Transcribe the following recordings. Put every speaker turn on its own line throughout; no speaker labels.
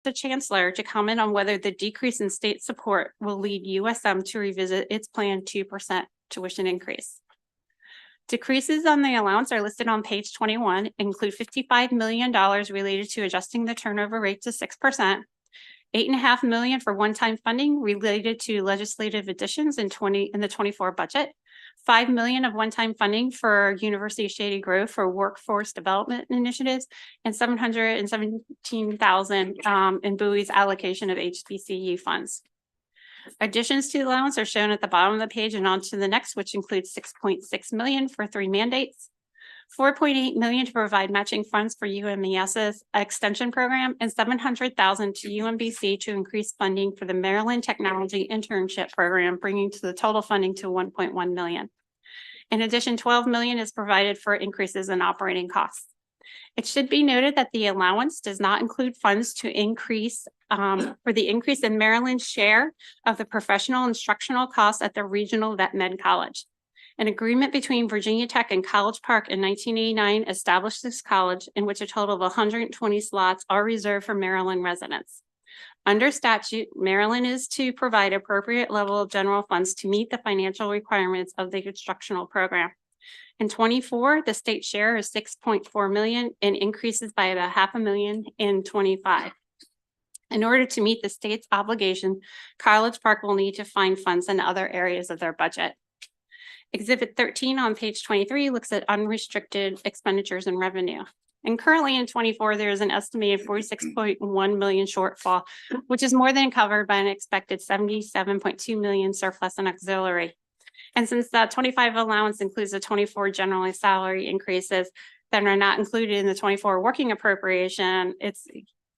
the Chancellor to comment on whether the decrease in state support will lead USM to revisit its planned 2% tuition increase. Decreases on the allowance are listed on page 21, include $55 million related to adjusting the turnover rate to 6%, $8.5 million for one-time funding related to legislative additions in the 24 budget, $5 million of one-time funding for University of Shady Grove for workforce development initiatives, and $717,000 in Bowie's allocation of HBCU funds. Additions to the allowance are shown at the bottom of the page and on to the next, which includes $6.6 million for 3 mandates, $4.8 million to provide matching funds for UMES's extension program, and $700,000 to UMBC to increase funding for the Maryland Technology Internship Program, bringing to the total funding to $1.1 million. In addition, $12 million is provided for increases in operating costs. It should be noted that the allowance does not include funds to increase for the increase in Maryland's share of the professional instructional costs at the regional vet med college. An agreement between Virginia Tech and College Park in 1989 established this college, in which a total of 120 slots are reserved for Maryland residents. Under statute, Maryland is to provide appropriate level of general funds to meet the financial requirements of the instructional program. In 24, the state share is $6.4 million and increases by about $500,000 in 25. In order to meet the state's obligation, College Park will need to find funds in other areas of their budget. Exhibit 13 on page 23 looks at unrestricted expenditures and revenue. And currently in 24, there is an estimated $46.1 million shortfall, which is more than covered by an expected $77.2 million surplus and auxiliary. And since the 25 allowance includes the 24 general salary increases that are not included in the 24 working appropriation, it's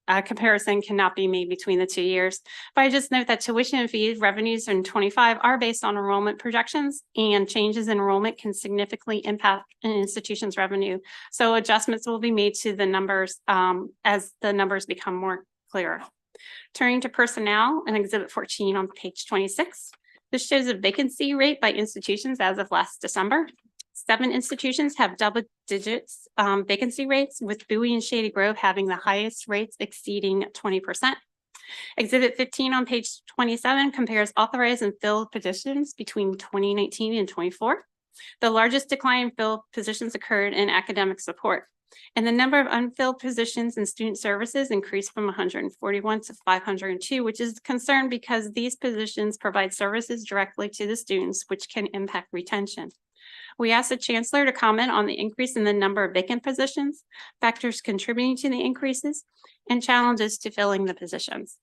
a comparison cannot be made between the 2 years. But I just note that tuition and fees revenues in 25 are based on enrollment projections, and changes in enrollment can significantly impact an institution's revenue. So adjustments will be made to the numbers as the numbers become more clear. Turning to personnel in Exhibit 14 on page 26. This shows a vacancy rate by institutions as of last December. 7 institutions have double digits vacancy rates, with Bowie and Shady Grove having the highest rates exceeding 20%. Exhibit 15 on page 27 compares authorized and filled positions between 2019 and 24. The largest decline in filled positions occurred in academic support, and the number of unfilled positions in student services increased from 141 to 502, which is a concern because these positions provide services directly to the students, which can impact retention. We asked the Chancellor to comment on the increase in the number of vacant positions, factors contributing to the increases, and challenges to filling the positions.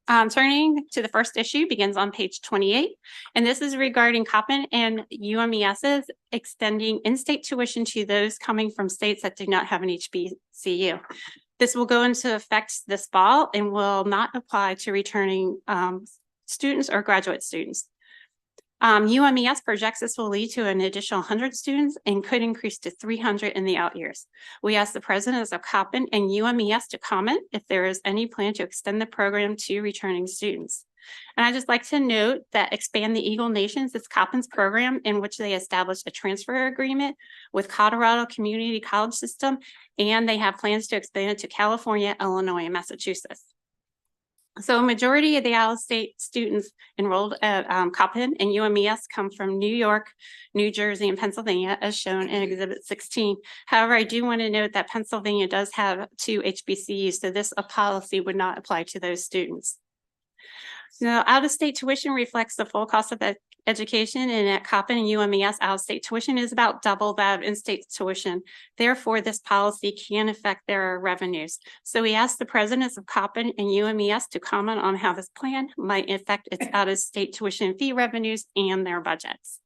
Turning to the first issue begins on page 28, and this is regarding Coppin and UMES's extending in-state tuition to those coming from states that do not have an HBCU. This will go into effect this fall and will not apply to returning students or graduate students. UMES projects this will lead to an additional 100 students and could increase to 300 in the out years. We asked the presidents of Coppin and UMES to comment if there is any plan to extend the program to returning students. And I'd just like to note that Expand the Eagle Nations is Coppin's program in which they established a transfer agreement with Colorado Community College System, and they have plans to expand it to California, Illinois, and Massachusetts. So a majority of the out-of-state students enrolled at Coppin and UMES come from New York, New Jersey, and Pennsylvania, as shown in Exhibit 16. However, I do want to note that Pennsylvania does have 2 HBCUs, so this policy would not apply to those students. Now, out-of-state tuition reflects the full cost of education, and at Coppin and UMES, out-of-state tuition is about double that of in-state tuition. Therefore, this policy can affect their revenues. So we asked the presidents of Coppin and UMES to comment on how this plan might affect its out-of-state tuition and fee revenues and their budgets.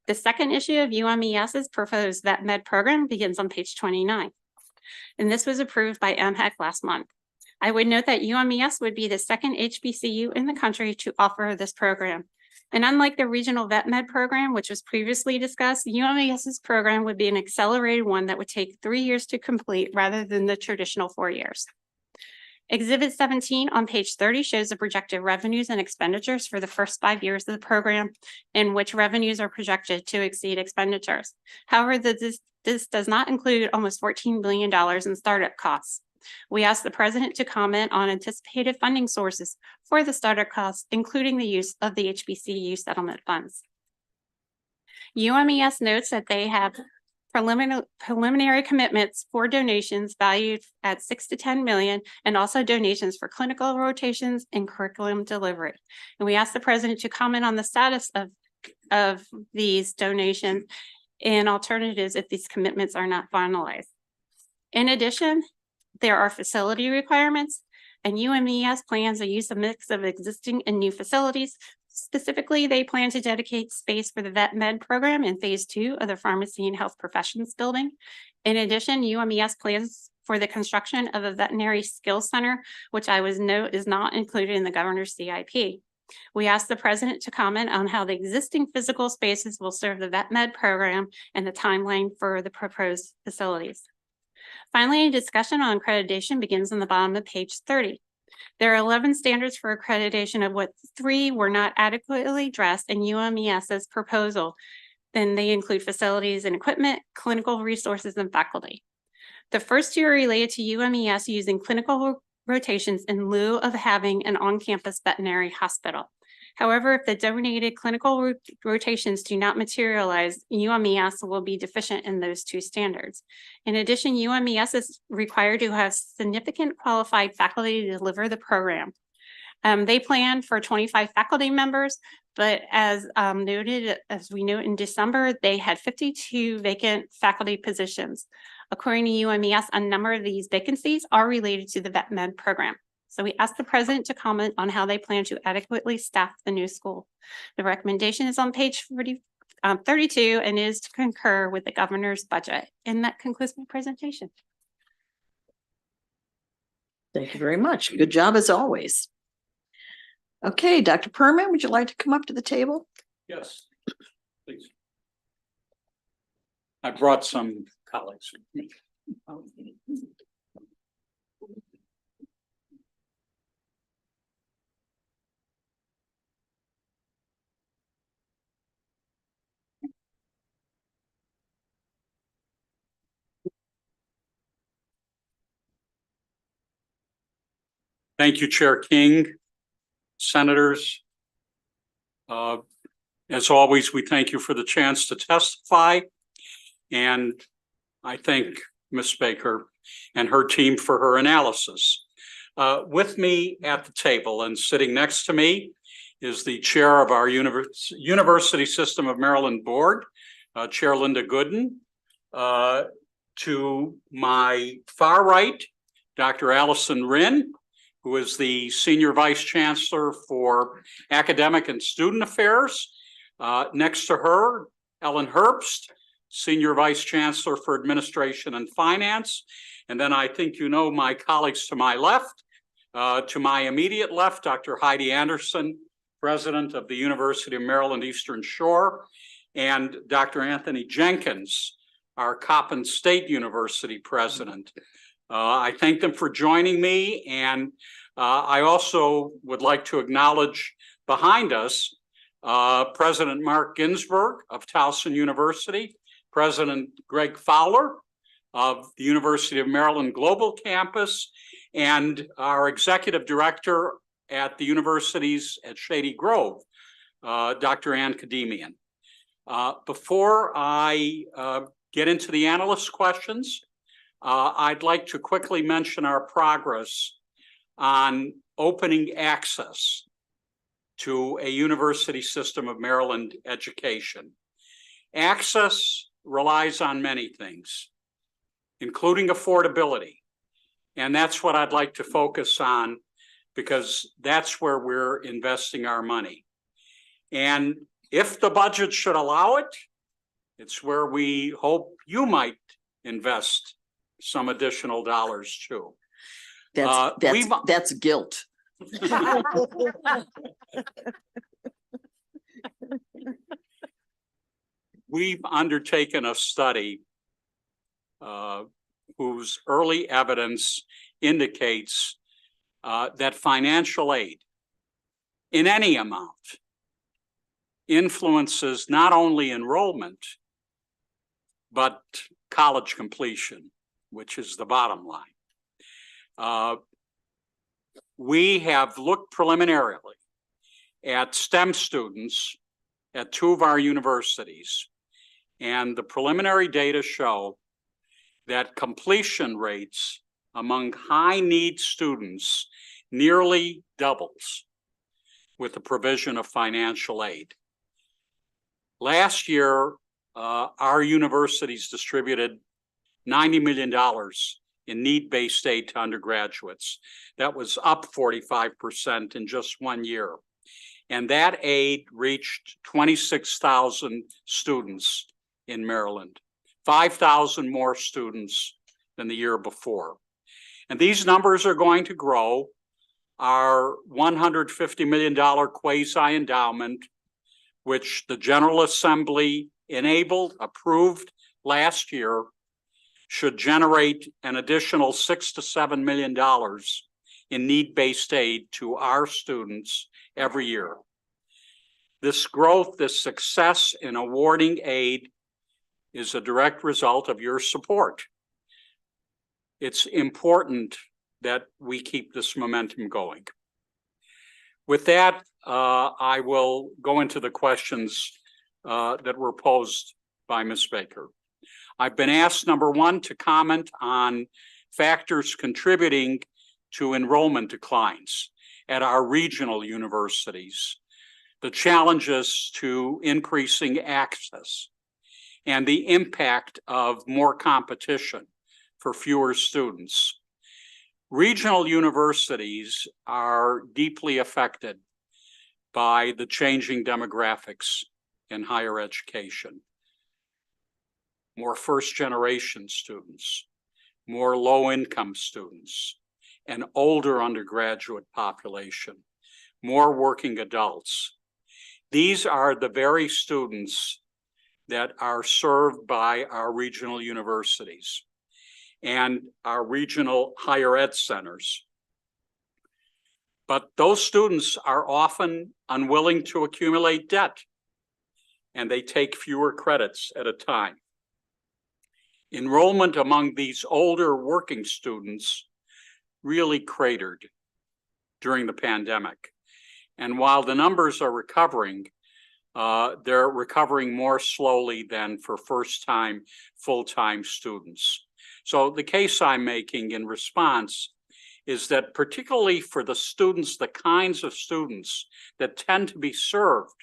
The second issue of UMES's proposed vet med program begins on page 29, and this was approved by MHEC last month. I would note that UMES would be the second HBCU in the country to offer this program. And unlike the regional vet med program, which was previously discussed, UMES's program would be an accelerated one that would take 3 years to complete rather than the traditional 4 years. Exhibit 17 on page 30 shows the projected revenues and expenditures for the first 5 years of the program, in which revenues are projected to exceed expenditures. However, this does not include almost $14 billion in startup costs. We ask the president to comment on anticipated funding sources for the startup costs, including the use of the HBCU settlement funds. UMES notes that they have preliminary commitments for donations valued at 6 to 10 million, and also donations for clinical rotations and curriculum delivery. And we ask the president to comment on the status of these donations and alternatives if these commitments are not finalized. In addition, there are facility requirements, and UMES plans to use a mix of existing and new facilities. Specifically, they plan to dedicate space for the vet med program in phase 2 of the pharmacy and health professions building. In addition, UMES plans for the construction of a veterinary skills center, which I was note is not included in the governor's CIP. We asked the president to comment on how the existing physical spaces will serve the vet med program and the timeline for the proposed facilities. Finally, a discussion on accreditation begins on the bottom of page 30. There are 11 standards for accreditation, of what 3 were not adequately addressed in UMES's proposal. Then they include facilities and equipment, clinical resources, and faculty. The first 2 are related to UMES using clinical rotations in lieu of having an on-campus veterinary hospital. However, if the donated clinical rotations do not materialize, UMES will be deficient in those 2 standards. In addition, UMES is required to have significant qualified faculty to deliver the program. They plan for 25 faculty members, but as noted, as we note in December, they had 52 vacant faculty positions. According to UMES, a number of these vacancies are related to the vet med program. So we asked the president to comment on how they plan to adequately staff the new school. The recommendation is on page 32 and is to concur with the governor's budget. And that concludes my presentation.
Thank you very much. Good job as always. Okay, Dr. Perman, would you like to come up to the table?
Yes, please. I brought some colleagues with me. Thank you, Chair King, senators. As always, we thank you for the chance to testify. And I thank Ms. Baker and her team for her analysis. With me at the table and sitting next to me is the chair of our University System of Maryland Board, Chair Linda Gooden. To my far right, Dr. Allison Rinn, who is the Senior Vice Chancellor for Academic and Student Affairs. Next to her, Ellen Herbst, Senior Vice Chancellor for Administration and Finance. And then I think you know my colleagues to my left. To my immediate left, Dr. Heidi Anderson, President of the University of Maryland Eastern Shore, and Dr. Anthony Jenkins, our Coppin State University President. I thank them for joining me, and I also would like to acknowledge behind us President Mark Ginsburg of Towson University, President Greg Fowler of the University of Maryland Global Campus, and our Executive Director at the universities at Shady Grove, Dr. Ann Kademian. Before I get into the analyst questions, I'd like to quickly mention our progress on opening access to a University System of Maryland education. Access relies on many things, including affordability. And that's what I'd like to focus on, because that's where we're investing our money. And if the budget should allow it, it's where we hope you might invest some additional dollars too.
That's guilt.
We've undertaken a study whose early evidence indicates that financial aid in any amount influences not only enrollment, but college completion, which is the bottom line. We have looked preliminarily at STEM students at 2 of our universities, and the preliminary data show that completion rates among high-need students nearly doubles with the provision of financial aid. Last year, our universities distributed $90 million in need-based aid to undergraduates. That was up 45% in just 1 year. And that aid reached 26,000 students in Maryland, 5,000 more students than the year before. And these numbers are going to grow. Our $150 million quasi-endowment, which the General Assembly approved last year, should generate an additional $6 to $7 million in need-based aid to our students every year. This growth, this success in awarding aid is a direct result of your support. It's important that we keep this momentum going. With that, I will go into the questions that were posed by Ms. Baker. I've been asked, number one, to comment on factors contributing to enrollment declines at our regional universities, the challenges to increasing access, and the impact of more competition for fewer students. Regional universities are deeply affected by the changing demographics in higher education. More first-generation students, more low-income students, an older undergraduate population, more working adults. These are the very students that are served by our regional universities and our regional higher ed centers. But those students are often unwilling to accumulate debt, and they take fewer credits at a time. Enrollment among these older working students really cratered during the pandemic. And while the numbers are recovering, they're recovering more slowly than for first-time, full-time students. So the case I'm making in response is that particularly for the students, the kinds of students that tend to be served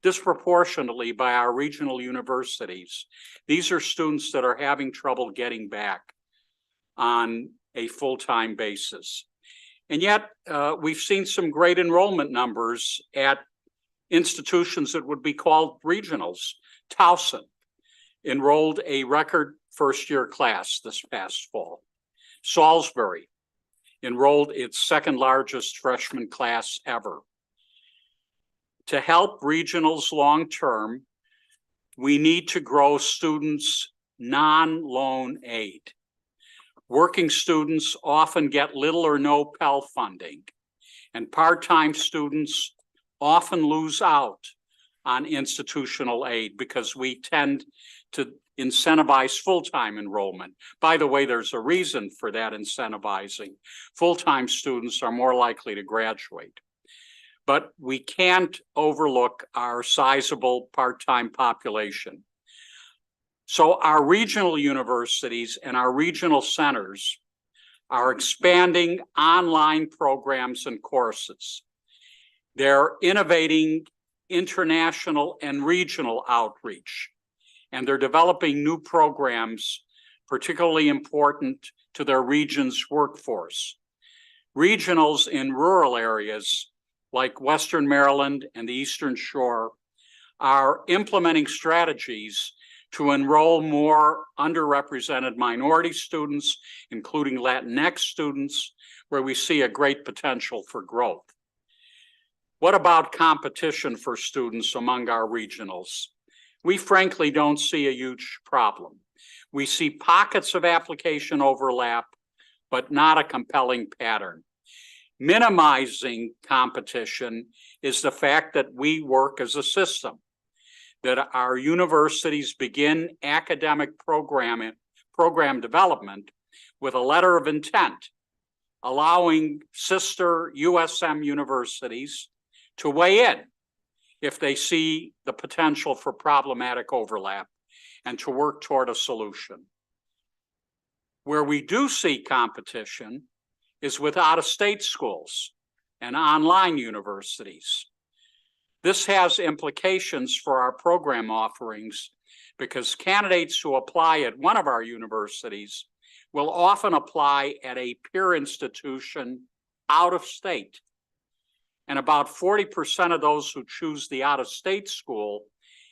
disproportionately by our regional universities, these are students that are having trouble getting back on a full-time basis. And yet we've seen some great enrollment numbers at institutions that would be called regionals. Towson enrolled a record first-year class this past fall. Salisbury enrolled its second largest freshman class ever. To help regionals long-term, we need to grow students' non-loan aid. Working students often get little or no Pell funding, and part-time students often lose out on institutional aid because we tend to incentivize full-time enrollment. By the way, there's a reason for that incentivizing. Full-time students are more likely to graduate. But we can't overlook our sizable part-time population. So our regional universities and our regional centers are expanding online programs and courses. They're innovating international and regional outreach, and they're developing new programs particularly important to their region's workforce. Regionals in rural areas like Western Maryland and the Eastern Shore are implementing strategies to enroll more underrepresented minority students, including Latinx students, where we see a great potential for growth. What about competition for students among our regionals? We frankly don't see a huge problem. We see pockets of application overlap, but not a compelling pattern. Minimizing competition is the fact that we work as a system, that our universities begin academic program development with a letter of intent allowing sister USM universities to weigh in if they see the potential for problematic overlap and to work toward a solution. Where we do see competition is with out-of-state schools and online universities. This has implications for our program offerings because candidates who apply at one of our universities will often apply at a peer institution out of state. And about 40% of those who choose the out-of-state school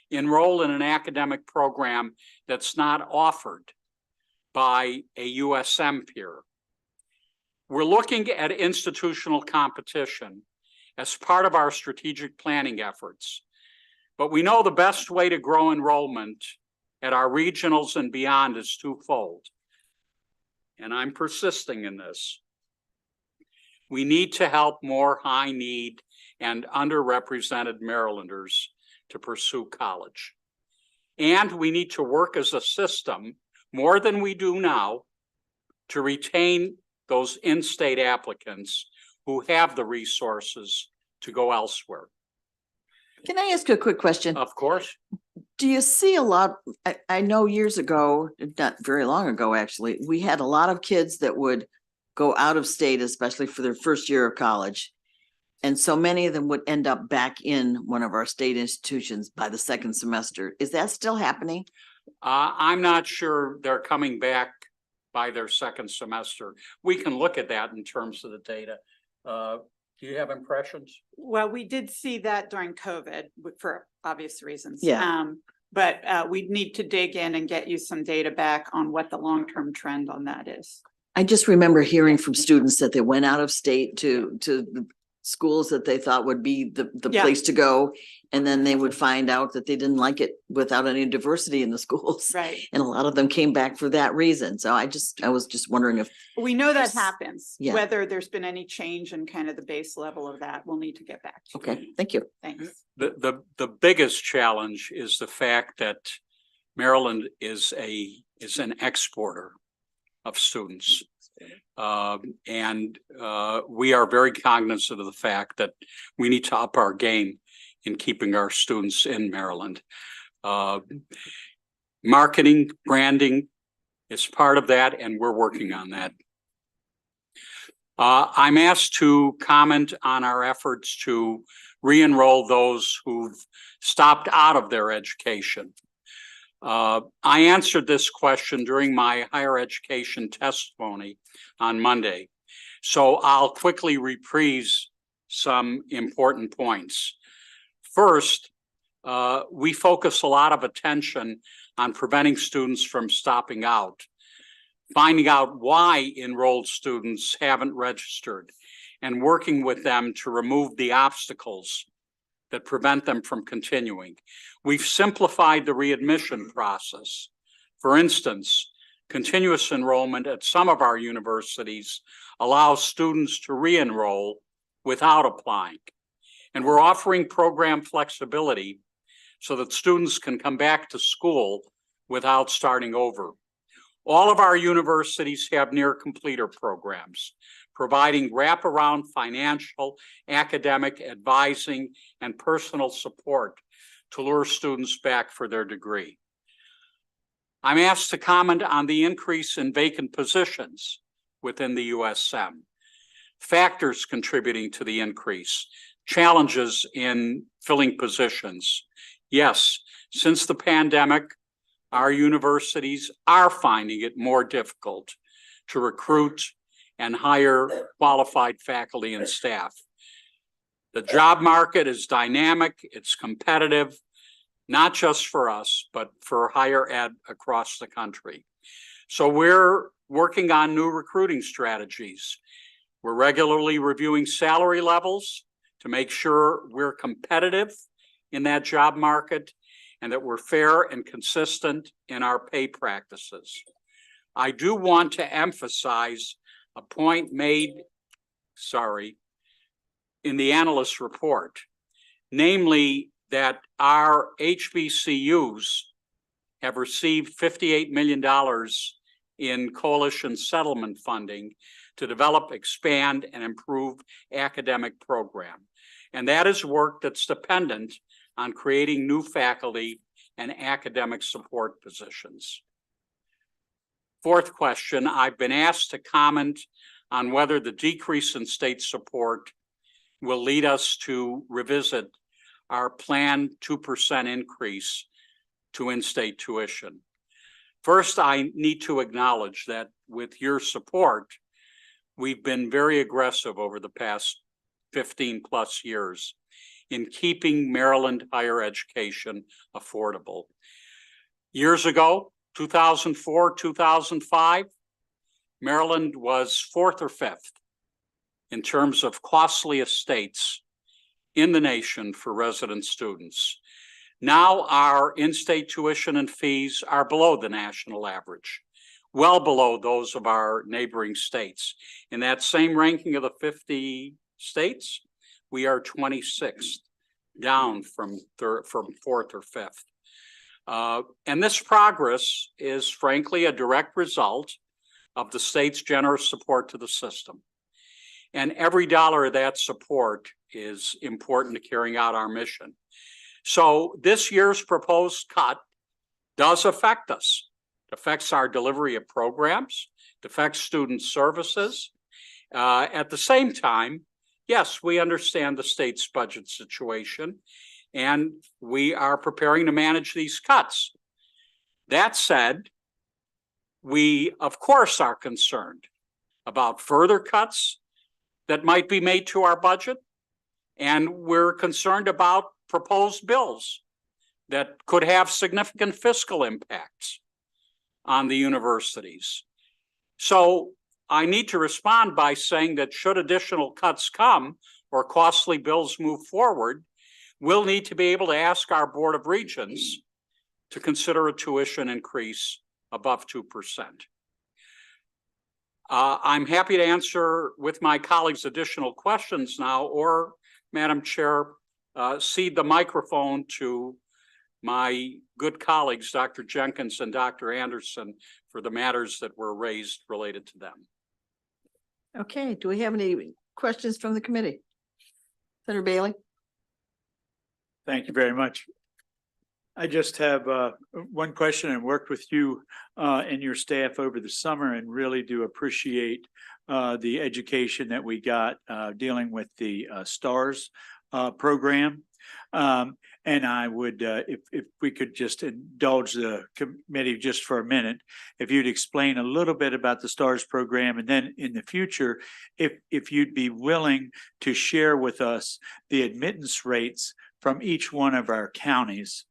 enroll in an academic program that's not offered by a USM peer. We're looking at institutional competition as part of our strategic planning efforts, but we know the best way to grow enrollment at our regionals and beyond is twofold. And I'm persisting in this. We need to help more high need and underrepresented Marylanders to pursue college. And we need to work as a system more than we do now to retain those in-state applicants who have the resources to go elsewhere.
Can I ask you a quick question?
Of course.
Do you see a lot? I know years ago, not very long ago, actually, we had a lot of kids that would go out of state, especially for their first year of college. And so many of them would end up back in one of our state institutions by the second semester. Is that still happening?
I'm not sure they're coming back by their second semester. We can look at that in terms of the data. Do you have impressions?
Well, we did see that during COVID for obvious reasons.
Yeah.
But we need to dig in and get you some data back on what the long-term trend on that is.
I just remember hearing from students that they went out of state to the schools that they thought would be the
Yeah.
place to go. And then they would find out that they didn't like it without any diversity in the schools.
Right.
And a lot of them came back for that reason. So I was just wondering if,
We know that happens.
Yeah.
Whether there's been any change in kind of the base level of that, we'll need to get back to.
okay, thank you.
Thanks.
The biggest challenge is the fact that Maryland is an exporter of students. We are very cognizant of the fact that we need to up our game in keeping our students in Maryland. Marketing, branding is part of that, and we're working on that. I'm asked to comment on our efforts to re-enroll those who've stopped out of their education. I answered this question during my higher education testimony on Monday, so I'll quickly reprise some important points. First, we focus a lot of attention on preventing students from stopping out, finding out why enrolled students haven't registered, and working with them to remove the obstacles that prevent them from continuing. We've simplified the readmission process. For instance, continuous enrollment at some of our universities allows students to re-enroll without applying. And we're offering program flexibility so that students can come back to school without starting over. All of our universities have near completer programs, providing wraparound financial, academic, advising, and personal support to lure students back for their degree. I'm asked to comment on the increase in vacant positions within the USM. Factors contributing to the increase, challenges in filling positions. Yes, since the pandemic, our universities are finding it more difficult to recruit and hire qualified faculty and staff. The job market is dynamic, it's competitive, not just for us, but for higher ed across the country. So we're working on new recruiting strategies. We're regularly reviewing salary levels to make sure we're competitive in that job market and that we're fair and consistent in our pay practices. I do want to emphasize a point made, in the analyst report, namely that our HBCUs have received $58 million in coalition settlement funding to develop, expand, and improve academic program. And that is work that's dependent on creating new faculty and academic support positions. Fourth question, I've been asked to comment on whether the decrease in state support will lead us to revisit our planned 2% increase to in-state tuition. First, I need to acknowledge that with your support, we've been very aggressive over the past 15 plus years in keeping Maryland higher education affordable. Years ago, 2004, 2005, Maryland was 4th or 5th in terms of costliest states in the nation for resident students. Now our in-state tuition and fees are below the national average, well below those of our neighboring states. In that same ranking of the 50 states, we are 26th, down from 4th or 5th. And this progress is frankly a direct result of the state's generous support to the system. And every dollar of that support is important to carrying out our mission. So this year's proposed cut does affect us. It affects our delivery of programs, it affects student services. At the same time, yes, we understand the state's budget situation, and we are preparing to manage these cuts. That said, we, of course, are concerned about further cuts that might be made to our budget, and we're concerned about proposed bills that could have significant fiscal impacts on the universities. So I need to respond by saying that should additional cuts come or costly bills move forward, we'll need to be able to ask our Board of Regents to consider a tuition increase above 2%. I'm happy to answer with my colleagues additional questions now, or Madam Chair, cede the microphone to my good colleagues, Dr. Jenkins and Dr. Anderson, for the matters that were raised related to them.
Okay, do we have any questions from the committee? Senator Bailey?
Thank you very much. I just have one question. I worked with you and your staff over the summer and really do appreciate the education that we got dealing with the STARS program. And I would, if we could just indulge the committee just for a minute, if you'd explain a little bit about the STARS program, and then in the future, if you'd be willing to share with us the admittance rates from each one of our counties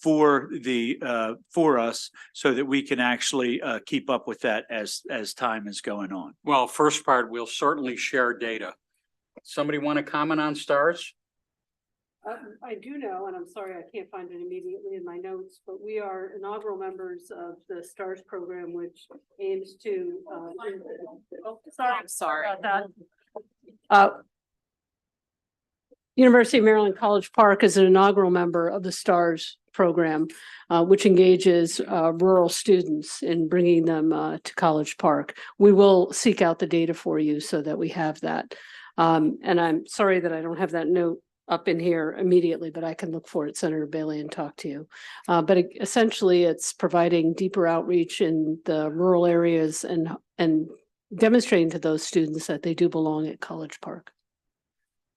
for us, so that we can actually keep up with that as time is going on.
Well, first part, we'll certainly share data. Somebody want to comment on STARS?
I do know, and I'm sorry I can't find it immediately in my notes, but we are inaugural members of the STARS program, which aims to. I'm sorry. About that. University of Maryland College Park is an inaugural member of the STARS program, which engages rural students in bringing them to College Park. We will seek out the data for you so that we have that. And I'm sorry that I don't have that note up in here immediately, but I can look for it, Senator Bailey, and talk to you. But essentially, it's providing deeper outreach in the rural areas and demonstrating to those students that they do belong at College Park.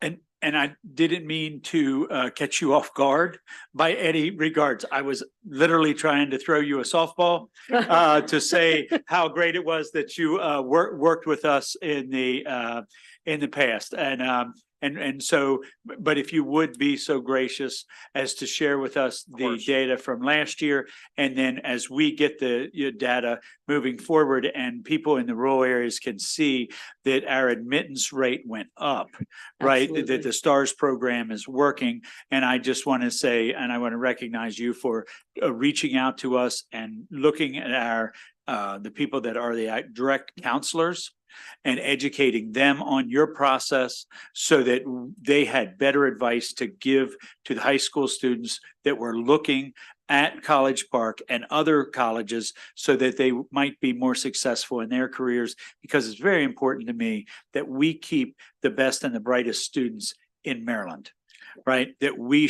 And I didn't mean to catch you off guard by any regards. I was literally trying to throw you a softball to say how great it was that you worked with us in the past. And so, but if you would be so gracious as to share with us the data from last year, and then as we get the data moving forward and people in the rural areas can see that our admittance rate went up, right? That the STARS program is working. And I just want to say, and I want to recognize you for reaching out to us and looking at our the people that are the direct counselors and educating them on your process so that they had better advice to give to the high school students that were looking at College Park and other colleges so that they might be more successful in their careers, because it's very important to me that we keep the best and the brightest students in Maryland, right? That we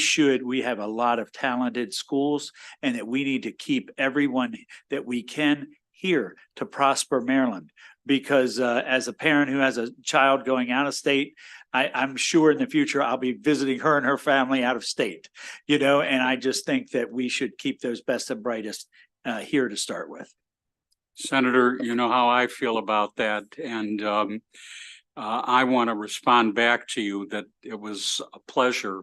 have a lot of talented schools, and that we need to keep everyone that we can here to prosper Maryland. Because as a parent who has a child going out of state, I'm sure in the future I'll be visiting her and her family out of state, and I just think that we should keep those best and brightest here to start with.
Senator, you know how I feel about that, and I want to respond back to you that it was a pleasure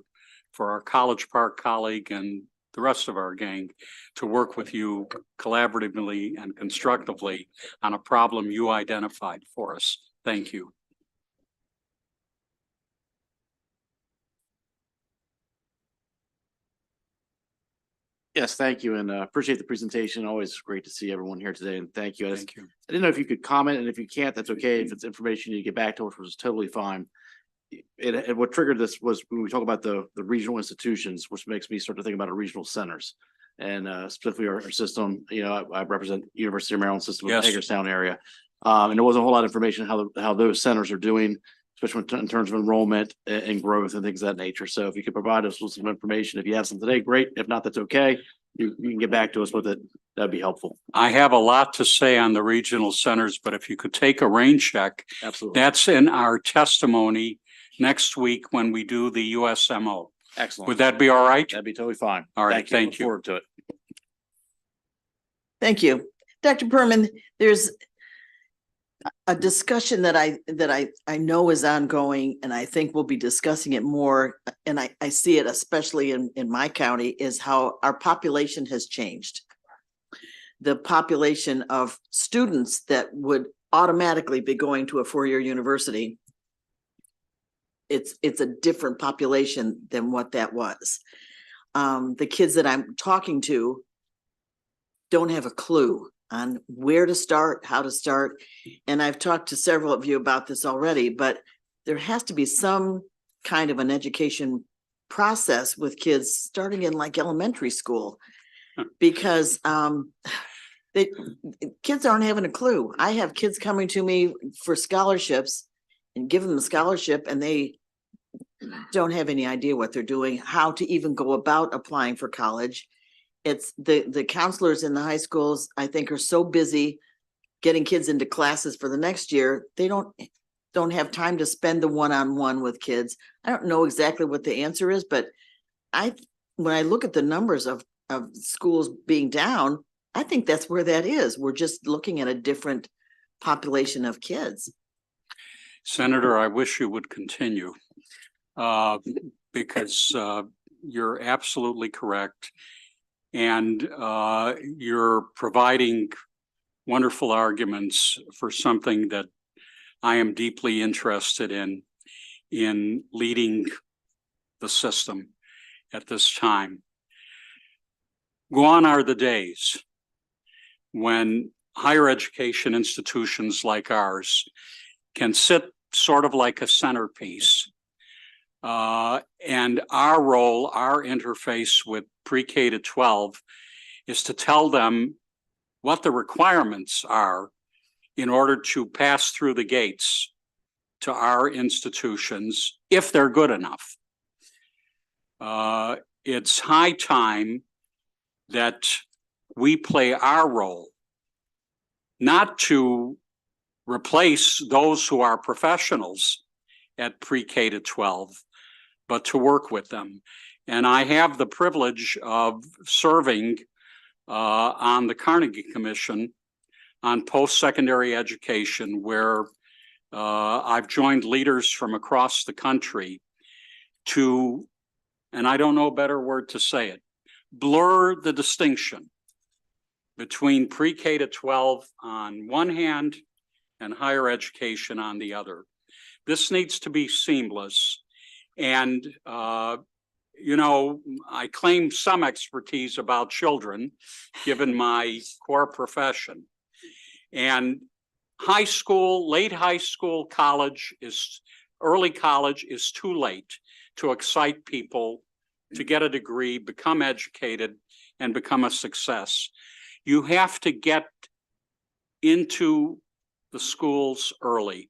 for our College Park colleague and the rest of our gang to work with you collaboratively and constructively on a problem you identified for us. Thank you.
Yes, thank you, and appreciate the presentation. Always great to see everyone here today, and thank you.
Thank you.
I didn't know if you could comment, and if you can't, that's okay. If it's information you need to get back to us, which is totally fine. And what triggered this was when we talk about the regional institutions, which makes me start to think about our regional centers. And specifically our system, I represent University of Maryland system in the
Yes.
Hagerstown area. And there wasn't a whole lot of information how those centers are doing, especially in terms of enrollment and growth and things of that nature. So if you could provide us with some information, if you have some today, great. If not, that's okay. You can get back to us with it. That'd be helpful.
I have a lot to say on the regional centers, but if you could take a rain check,
Absolutely.
that's in our testimony next week when we do the USMO.
Excellent.
Would that be all right?
That'd be totally fine.
All right, thank
Look
you.
forward to it.
Thank you. Dr. Perman, there's a discussion that I know is ongoing, and I think we'll be discussing it more. And I see it especially in my county, is how our population has changed. The population of students that would automatically be going to a four-year university, it's a different population than what that was. The kids that I'm talking to don't have a clue on where to start, how to start. And I've talked to several of you about this already, but there has to be some kind of an education process with kids starting in like elementary school, because kids aren't having a clue. I have kids coming to me for scholarships and give them the scholarship, and they don't have any idea what they're doing, how to even go about applying for college. It's the counselors in the high schools, I think, are so busy getting kids into classes for the next year. They don't have time to spend the one-on-one with kids. I don't know exactly what the answer is, but when I look at the numbers of schools being down, I think that's where that is. We're just looking at a different population of kids.
Senator, I wish you would continue because you're absolutely correct. And you're providing wonderful arguments for something that I am deeply interested in leading the system at this time. Gone are the days when higher education institutions like ours can sit sort of like a centerpiece. And our role, our interface with pre-K to 12 is to tell them what the requirements are in order to pass through the gates to our institutions, if they're good enough. It's high time that we play our role, not to replace those who are professionals at pre-K to 12, but to work with them. And I have the privilege of serving on the Carnegie Commission on post-secondary education, where I've joined leaders from across the country to, and I don't know a better word to say it, blur the distinction between pre-K to 12 on one hand and higher education on the other. This needs to be seamless. And, I claim some expertise about children, given my core profession. And high school, late high school, early college is too late to excite people to get a degree, become educated, and become a success. You have to get into the schools early.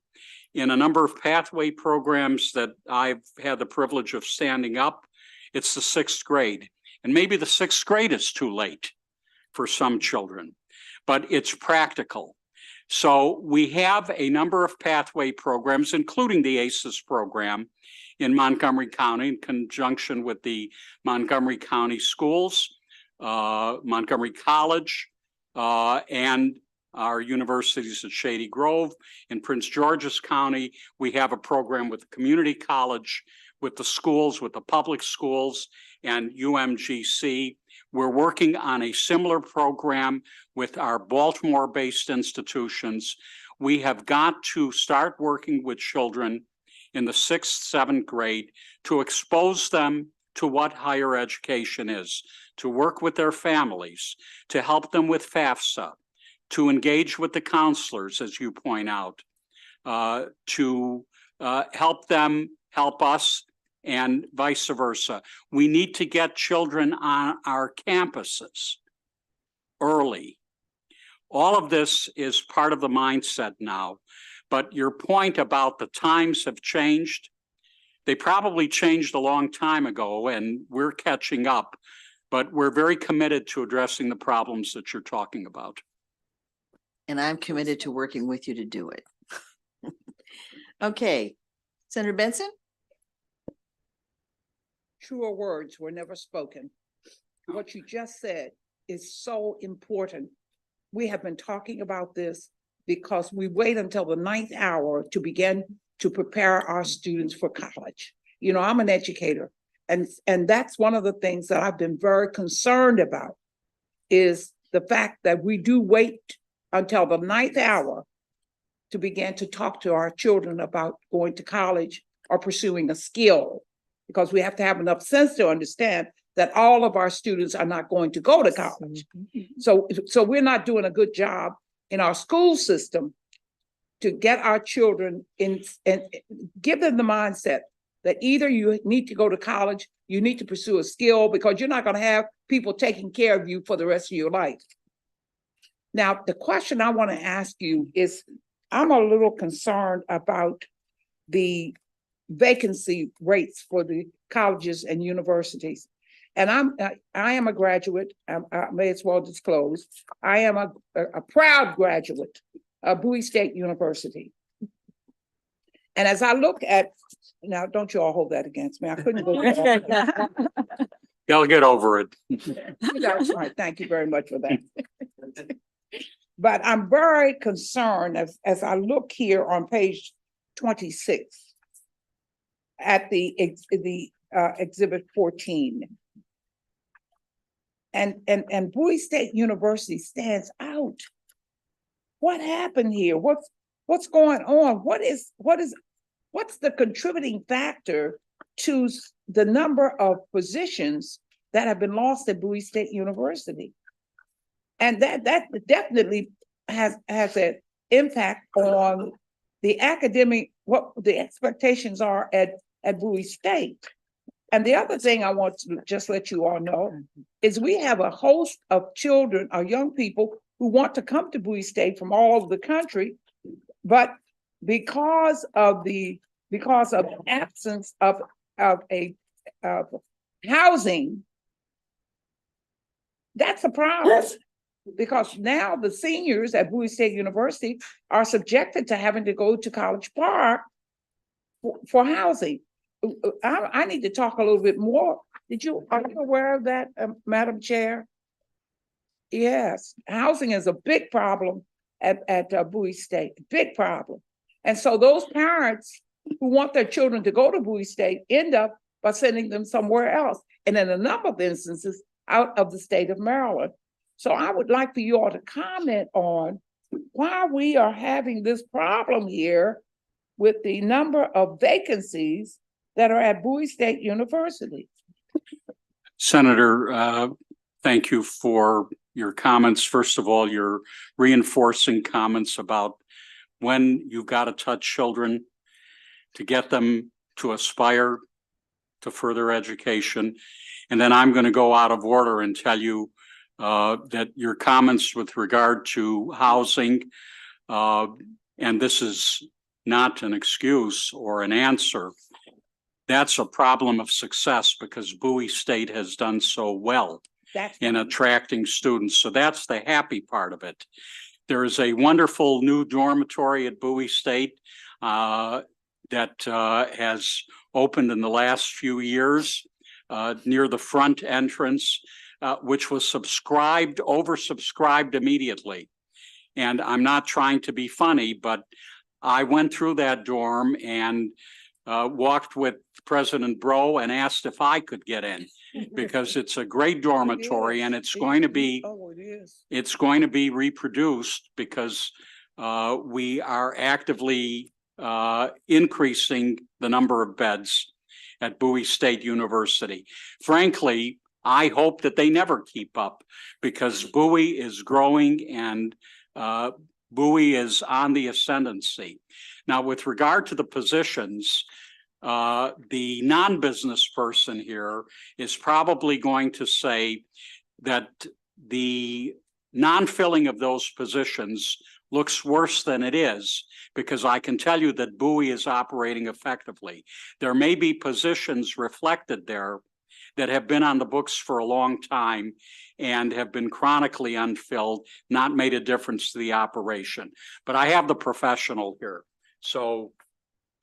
In a number of pathway programs that I've had the privilege of standing up, it's the 6th grade. And maybe the 6th grade is too late for some children, but it's practical. So we have a number of pathway programs, including the ACES program in Montgomery County in conjunction with the Montgomery County Schools, Montgomery College, and our universities at Shady Grove. In Prince George's County, we have a program with the community college, with the schools, with the public schools, and UMGC. We're working on a similar program with our Baltimore-based institutions. We have got to start working with children in the 6th, 7th grade to expose them to what higher education is, to work with their families, to help them with FAFSA, to engage with the counselors, as you point out, to help them help us, and vice versa. We need to get children on our campuses early. All of this is part of the mindset now, but your point about the times have changed. They probably changed a long time ago, and we're catching up, but we're very committed to addressing the problems that you're talking about.
And I'm committed to working with you to do it. Okay, Senator Benson?
Truer words were never spoken. What you just said is so important. We have been talking about this because we wait until the 9th hour to begin to prepare our students for college. You know, I'm an educator, and that's one of the things that I've been very concerned about, is the fact that we do wait until the 9th hour to begin to talk to our children about going to college or pursuing a skill, because we have to have enough sense to understand that all of our students are not going to go to college. So we're not doing a good job in our school system to get our children in and give them the mindset that either you need to go to college, you need to pursue a skill, because you're not going to have people taking care of you for the rest of your life. Now, the question I want to ask you is, I'm a little concerned about the vacancy rates for the colleges and universities. And I am a graduate, I may as well disclose, I am a proud graduate of Bowie State University. And as I look at, now don't you all hold that against me, I couldn't go there.
They'll get over it.
That's right, thank you very much for that. But I'm very concerned as I look here on page 26 at the exhibit 14. And Bowie State University stands out. What happened here? What's going on? What's the contributing factor to the number of positions that have been lost at Bowie State University? And that definitely has an impact on the academic, what the expectations are at Bowie State. And the other thing I want to just let you all know is we have a host of children or young people who want to come to Bowie State from all over the country, but because of the absence of housing, that's a problem. Because now the seniors at Bowie State University are subjected to having to go to College Park for housing. I need to talk a little bit more. Are you aware of that, Madam Chair? Yes, housing is a big problem at Bowie State, big problem. And so those parents who want their children to go to Bowie State end up by sending them somewhere else. And in a number of instances, out of the state of Maryland. So I would like for you all to comment on why we are having this problem here with the number of vacancies that are at Bowie State University.
Senator, thank you for your comments. First of all, your reinforcing comments about when you've got to touch children to get them to aspire to further education. And then I'm going to go out of order and tell you that your comments with regard to housing, and this is not an excuse or an answer, that's a problem of success because Bowie State has done so well
That's
in attracting students. So that's the happy part of it. There is a wonderful new dormitory at Bowie State that has opened in the last few years near the front entrance, which was oversubscribed immediately. And I'm not trying to be funny, but I went through that dorm and walked with President Bro and asked if I could get in because it's a great dormitory and it's going to be reproduced because we are actively increasing the number of beds at Bowie State University. Frankly, I hope that they never keep up because Bowie is growing and Bowie is on the ascendancy. Now, with regard to the positions, the non-business person here is probably going to say that the non-filling of those positions looks worse than it is, because I can tell you that Bowie is operating effectively. There may be positions reflected there that have been on the books for a long time and have been chronically unfilled, not made a difference to the operation. But I have the professional here. So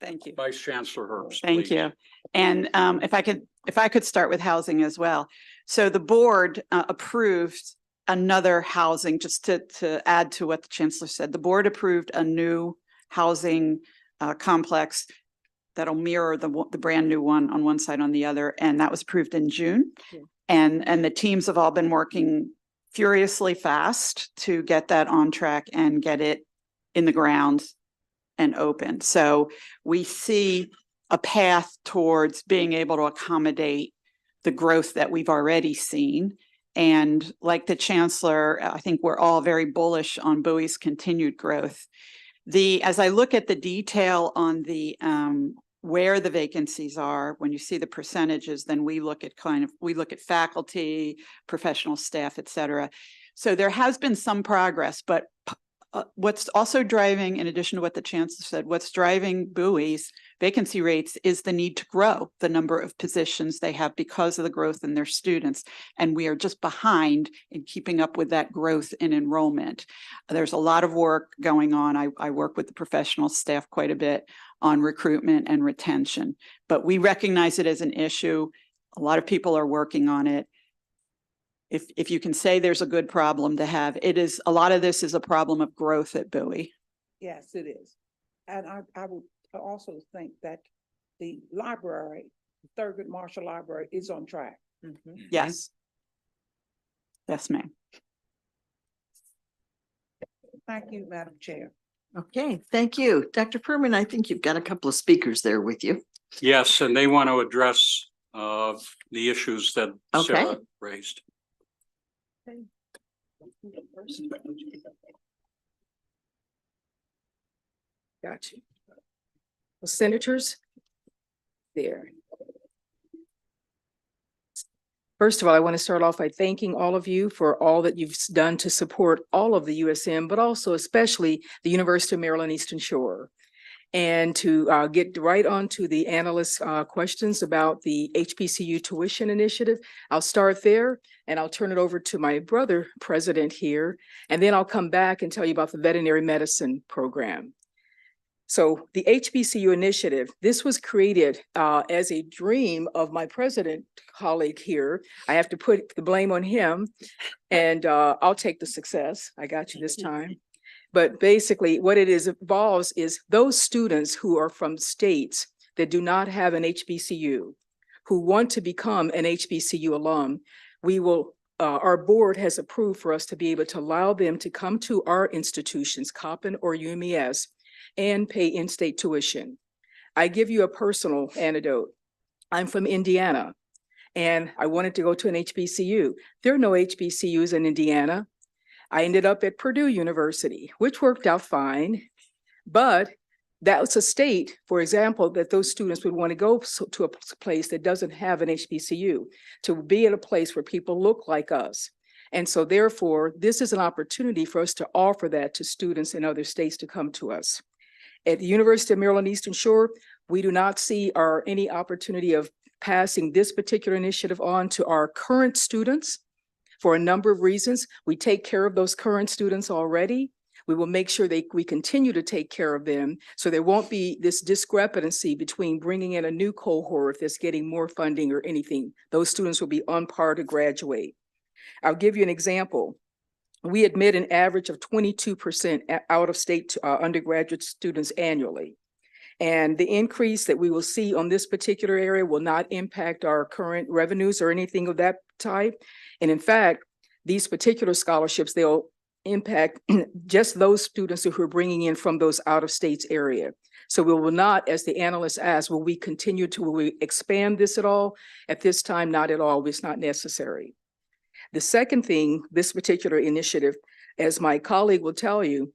Thank you.
Vice Chancellor Herbst.
Thank
please.
you. And if I could start with housing as well. So the board approved another housing, just to add to what the Chancellor said, the board approved a new housing complex that'll mirror the brand new one on one side on the other. And that was approved in June.
Yeah.
And the teams have all been working furiously fast to get that on track and get it in the ground and open. So we see a path towards being able to accommodate the growth that we've already seen. And like the Chancellor, I think we're all very bullish on Bowie's continued growth. As I look at the detail on the where the vacancies are, when you see the percentages, then we look at faculty, professional staff, et cetera. So there has been some progress, but what's also driving, in addition to what the Chancellor said, what's driving Bowie's vacancy rates is the need to grow the number of positions they have because of the growth in their students. And we are just behind in keeping up with that growth in enrollment. There's a lot of work going on. I work with the professional staff quite a bit on recruitment and retention, but we recognize it as an issue. A lot of people are working on it. If you can say there's a good problem to have, it is, a lot of this is a problem of growth at Bowie.
Yes, it is. And I would also think that the library, Thurgood Marshall Library, is on track.
Yes. Yes, ma'am.
Thank you, Madam Chair.
Okay, thank you. Dr. Perman, I think you've got a couple of speakers there with you.
Yes, and they want to address the issues that
Okay.
Sarah raised.
Got you. Well, senators, there. First of all, I want to start off by thanking all of you for all that you've done to support all of the USM, but also especially the University of Maryland Eastern Shore. And to get right on to the analyst questions about the HBCU tuition initiative, I'll start there and I'll turn it over to my brother president here. And then I'll come back and tell you about the veterinary medicine program. So the HBCU initiative, this was created as a dream of my president colleague here. I have to put the blame on him and I'll take the success. I got you this time. But basically what it involves is those students who are from states that do not have an HBCU, who want to become an HBCU alum, we will, our board has approved for us to be able to allow them to come to our institutions, Coppin or UMES, and pay in-state tuition. I give you a personal anecdote. I'm from Indiana and I wanted to go to an HBCU. There are no HBCUs in Indiana. I ended up at Purdue University, which worked out fine, but That's a state, for example, that those students would want to go to a place that doesn't have an HBCU, to be at a place where people look like us. And so therefore, this is an opportunity for us to offer that to students in other states to come to us. At the University of Maryland Eastern Shore, we do not see any opportunity of passing this particular initiative on to our current students for a number of reasons. We take care of those current students already. We will make sure we continue to take care of them, so there won't be this discrepancy between bringing in a new cohort that's getting more funding or anything. Those students will be on par to graduate. I'll give you an example. We admit an average of 22% out-of-state undergraduate students annually. And the increase that we will see on this particular area will not impact our current revenues or anything of that type. And in fact, these particular scholarships, they'll impact just those students who are bringing in from those out-of-states area. So we will not, as the analyst asked, will we expand this at all? At this time, not at all. It's not necessary. The second thing, this particular initiative, as my colleague will tell you,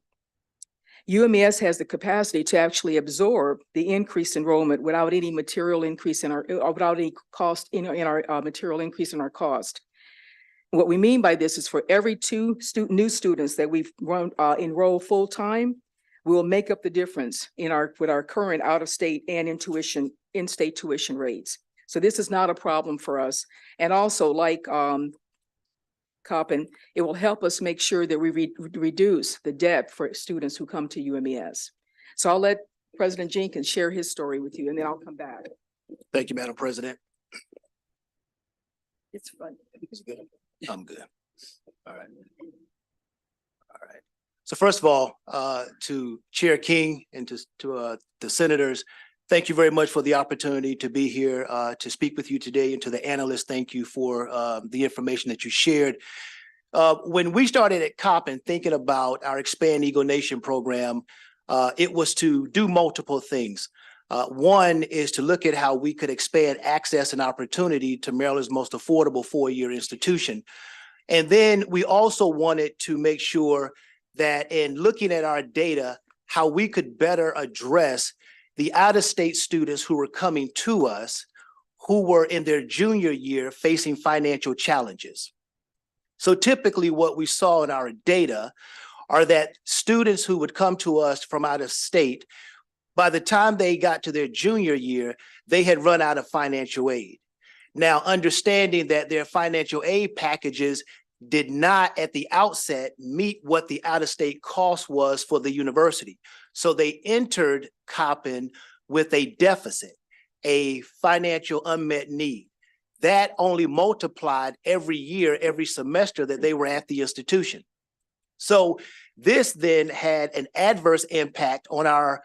UMES has the capacity to actually absorb the increased enrollment without any material increase in without any cost in our material increase in our cost. What we mean by this is for every two new students that we've enroll full-time, we will make up the difference with our current out-of-state and in-state tuition rates. So this is not a problem for us. And also, like Coppin, it will help us make sure that we reduce the debt for students who come to UMES. So I'll let President Jenkins share his story with you, and then I'll come back.
Thank you, Madam President.
It's fun.
I'm good. All right. All right. So first of all, to Chair King and to the senators, thank you very much for the opportunity to be here to speak with you today, and to the analysts, thank you for the information that you shared. When we started at Coppin thinking about our Expand Eagle Nation program, it was to do multiple things. One is to look at how we could expand access and opportunity to Maryland's most affordable four-year institution. And then we also wanted to make sure that in looking at our data, how we could better address the out-of-state students who were coming to us, who were in their junior year facing financial challenges. So typically what we saw in our data are that students who would come to us from out of state, by the time they got to their junior year, they had run out of financial aid. Now, understanding that their financial aid packages did not at the outset meet what the out-of-state cost was for the university. So they entered Coppin with a deficit, a financial unmet need. That only multiplied every year, every semester that they were at the institution. So this then had an adverse impact on our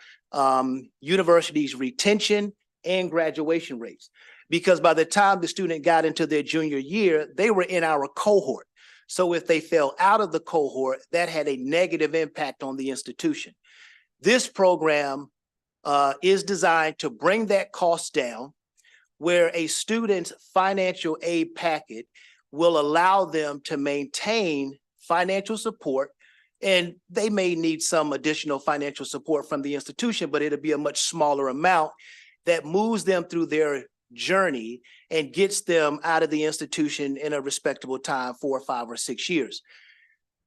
university's retention and graduation rates, because by the time the student got into their junior year, they were in our cohort. So if they fell out of the cohort, that had a negative impact on the institution. This program is designed to bring that cost down, where a student's financial aid packet will allow them to maintain financial support, and they may need some additional financial support from the institution, but it'll be a much smaller amount that moves them through their journey and gets them out of the institution in a respectable time, 4, 5, or 6 years.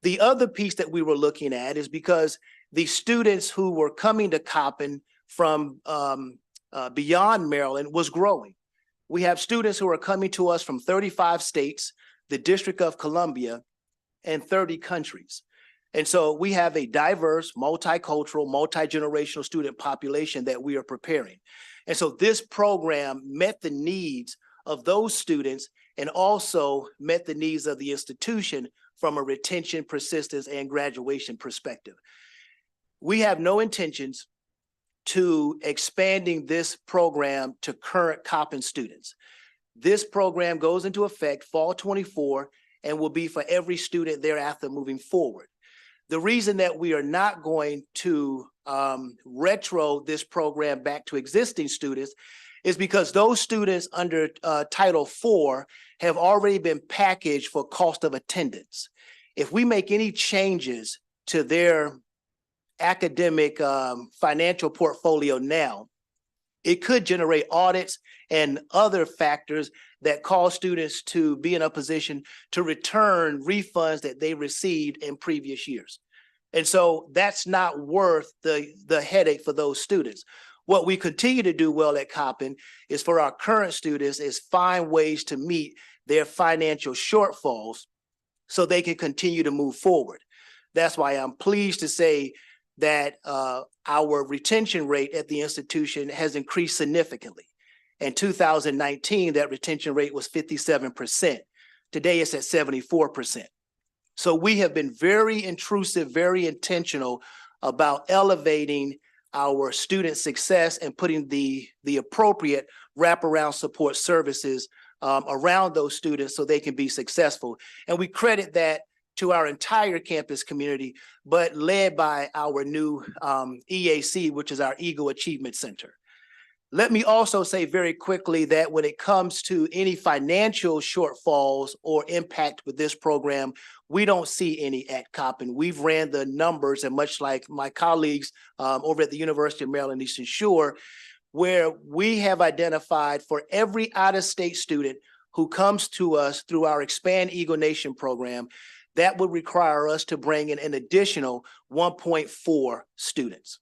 The other piece that we were looking at is because the students who were coming to Coppin from beyond Maryland was growing. We have students who are coming to us from 35 states, the District of Columbia, and 30 countries. And so we have a diverse, multicultural, multi-generational student population that we are preparing. And so this program met the needs of those students and also met the needs of the institution from a retention, persistence, and graduation perspective. We have no intentions to expanding this program to current Coppin students. This program goes into effect fall 24 and will be for every student thereafter moving forward. The reason that we are not going to retro this program back to existing students is because those students under Title IV have already been packaged for cost of attendance. If we make any changes to their academic financial portfolio now, it could generate audits and other factors that cause students to be in a position to return refunds that they received in previous years. And so that's not worth the headache for those students. What we continue to do well at Coppin is for our current students is find ways to meet their financial shortfalls so they can continue to move forward. That's why I'm pleased to say that our retention rate at the institution has increased significantly. In 2019, that retention rate was 57%. Today it's at 74%. So we have been very intrusive, very intentional about elevating our student success and putting the appropriate wraparound support services around those students so they can be successful. And we credit that to our entire campus community, but led by our new EAC, which is our Eagle Achievement Center. Let me also say very quickly that when it comes to any financial shortfalls or impact with this program, we don't see any at Coppin. We've ran the numbers, and much like my colleagues over at the University of Maryland Eastern Shore, where we have identified for every out-of-state student who comes to us through our Expand Eagle Nation program, that would require us to bring in an additional 1.4 students.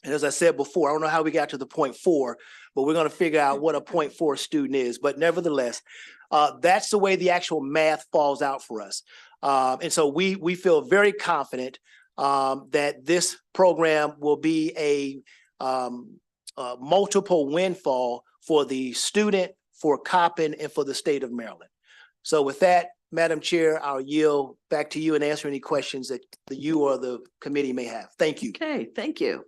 And as I said before, I don't know how we got to the 0.4, but we're going to figure out what a 0.4 student is. But nevertheless, that's the way the actual math falls out for us. And so we feel very confident that this program will be a multiple windfall for the student, for Coppin, and for the state of Maryland. So with that, Madam Chair, I'll yield back to you and answer any questions that you or the committee may have. Thank you.
Okay, thank you.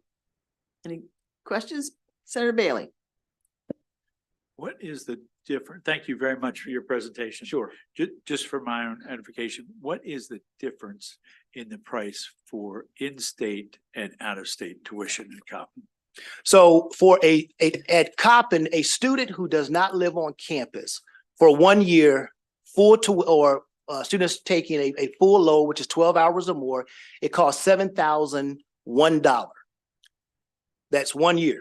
Any questions? Senator Bailey?
What is the difference? Thank you very much for your presentation.
Sure.
Just for my own edification, what is the difference in the price for in-state and out-of-state tuition in Coppin?
So for at Coppin, a student who does not live on campus for 1 year, students taking a full load, which is 12 hours or more, it costs $7,001. That's 1 year.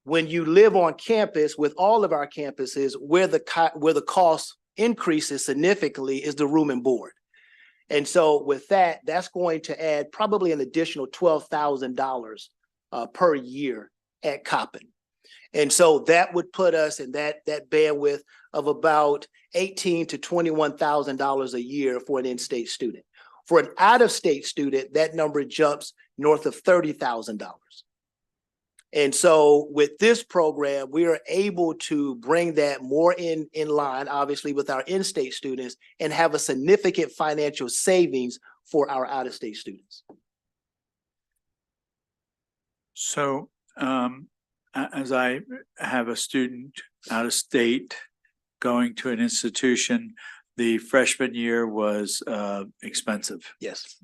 When you live on campus with all of our campuses, where the cost increases significantly is the room and board. And so with that, that's going to add probably an additional $12,000 per year at Coppin. And so that would put us in that bandwidth of about $18,000 to $21,000 a year for an in-state student. For an out-of-state student, that number jumps north of $30,000. And so with this program, we are able to bring that more in line, obviously, with our in-state students and have a significant financial savings for our out-of-state students.
So as I have a student out of state going to an institution, the freshman year was expensive.
Yes.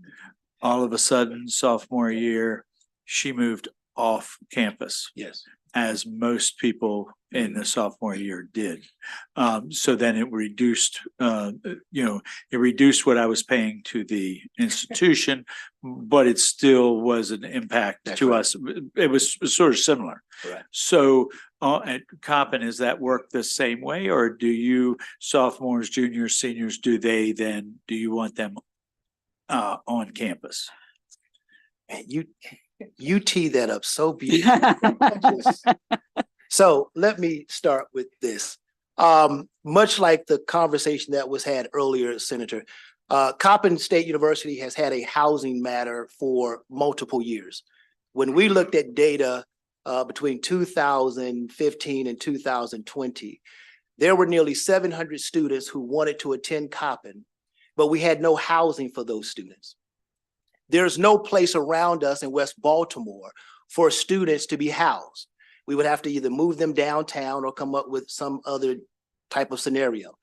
All of a sudden, sophomore year, she moved off campus.
Yes.
As most people in the sophomore year did. So then it reduced, it reduced what I was paying to the institution, but it still was an impact to us. It was sort of similar.
Correct.
So at Coppin, is that work the same way, or do you sophomores, juniors, seniors, do you want them on campus?
Man, you tee that up so beautifully. So let me start with this. Much like the conversation that was had earlier, Senator, Coppin State University has had a housing matter for multiple years. When we looked at data between 2015 and 2020, there were nearly 700 students who wanted to attend Coppin, but we had no housing for those students. There's no place around us in West Baltimore for students to be housed. We would have to either move them downtown or come up with some other type of scenario.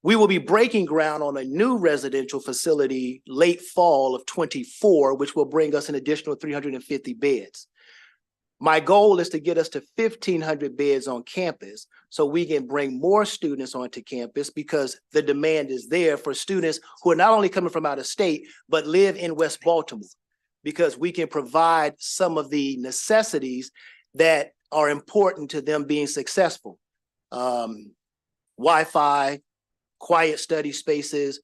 We will be breaking ground on a new residential facility late fall of 24, which will bring us an additional 350 beds. My goal is to get us to 1,500 beds on campus so we can bring more students onto campus, because the demand is there for students who are not only coming from out of state, but live in West Baltimore. because we can provide some of the necessities that are important to them being successful. Wi-Fi, quiet study spaces,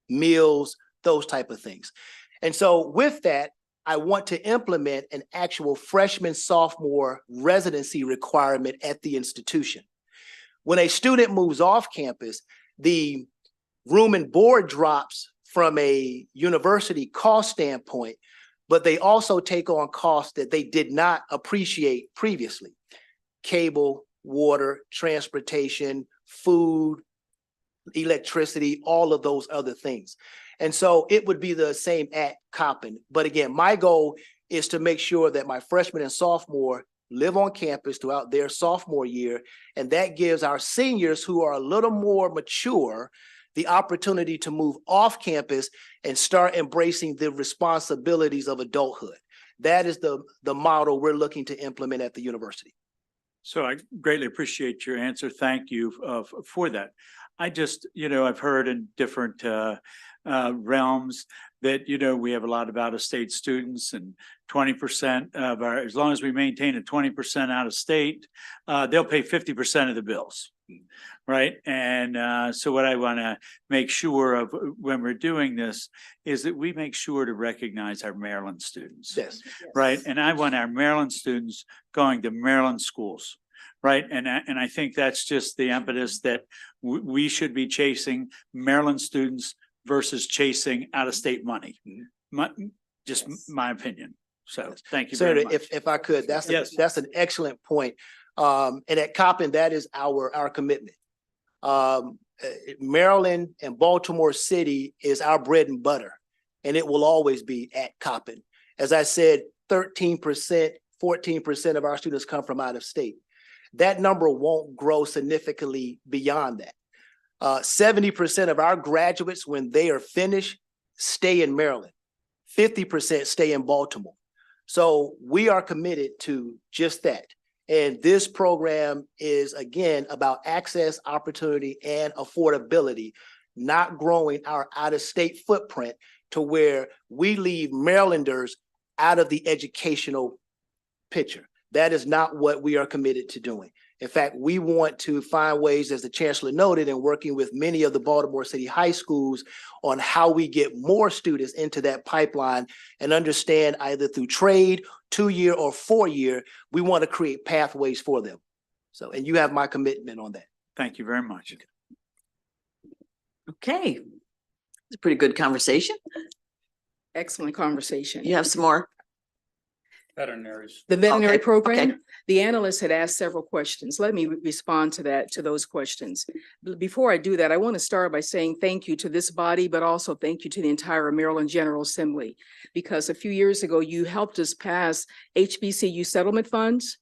meals, those type of things. And so with that, I want to implement an actual freshman, sophomore residency requirement at the institution. When a student moves off campus, the room and board drops from a university cost standpoint, but they also take on costs that they did not appreciate previously. Cable, water, transportation, food, electricity, all of those other things. And so it would be the same at Coppin. But again, my goal is to make sure that my freshman and sophomore live on campus throughout their sophomore year. And that gives our seniors who are a little more mature the opportunity to move off campus and start embracing the responsibilities of adulthood. That is the model we're looking to implement at the university.
So I greatly appreciate your answer. Thank you for that. I just, I've heard in different realms that, we have a lot of out-of-state students, and 20% of our, as long as we maintain a 20% out-of-state, they'll pay 50% of the bills. Right. And so what I want to make sure of when we're doing this is that we make sure to recognize our Maryland students.
Yes.
Right. And I want our Maryland students going to Maryland schools. Right. And I think that's just the impetus that we should be chasing Maryland students versus chasing out-of-state money. My opinion. So thank you very
Senator,
much.
if I could, that's an excellent point. And at Coppin, that is our commitment. Maryland and Baltimore City is our bread and butter, and it will always be at Coppin. As I said, 13%, 14% of our students come from out of state. That number won't grow significantly beyond that. 70% of our graduates, when they are finished, stay in Maryland. 50% stay in Baltimore. So we are committed to just that. And this program is, again, about access, opportunity, and affordability, not growing our out-of-state footprint to where we leave Marylanders out of the educational picture. That is not what we are committed to doing. In fact, we want to find ways, as the Chancellor noted, in working with many of the Baltimore City high schools on how we get more students into that pipeline and understand either through trade, 2-year or 4-year, we want to create pathways for them. So, and you have my commitment on that.
Thank you very much.
Okay. It's a pretty good conversation.
Excellent conversation.
You have some more?
Veterinaries.
The veterinary
Okay,
program,
okay.
the analyst had asked several questions. Let me respond to those questions. Before I do that, I want to start by saying thank you to this body, but also thank you to the entire Maryland General Assembly, because a few years ago, you helped us pass HBCU settlement funds.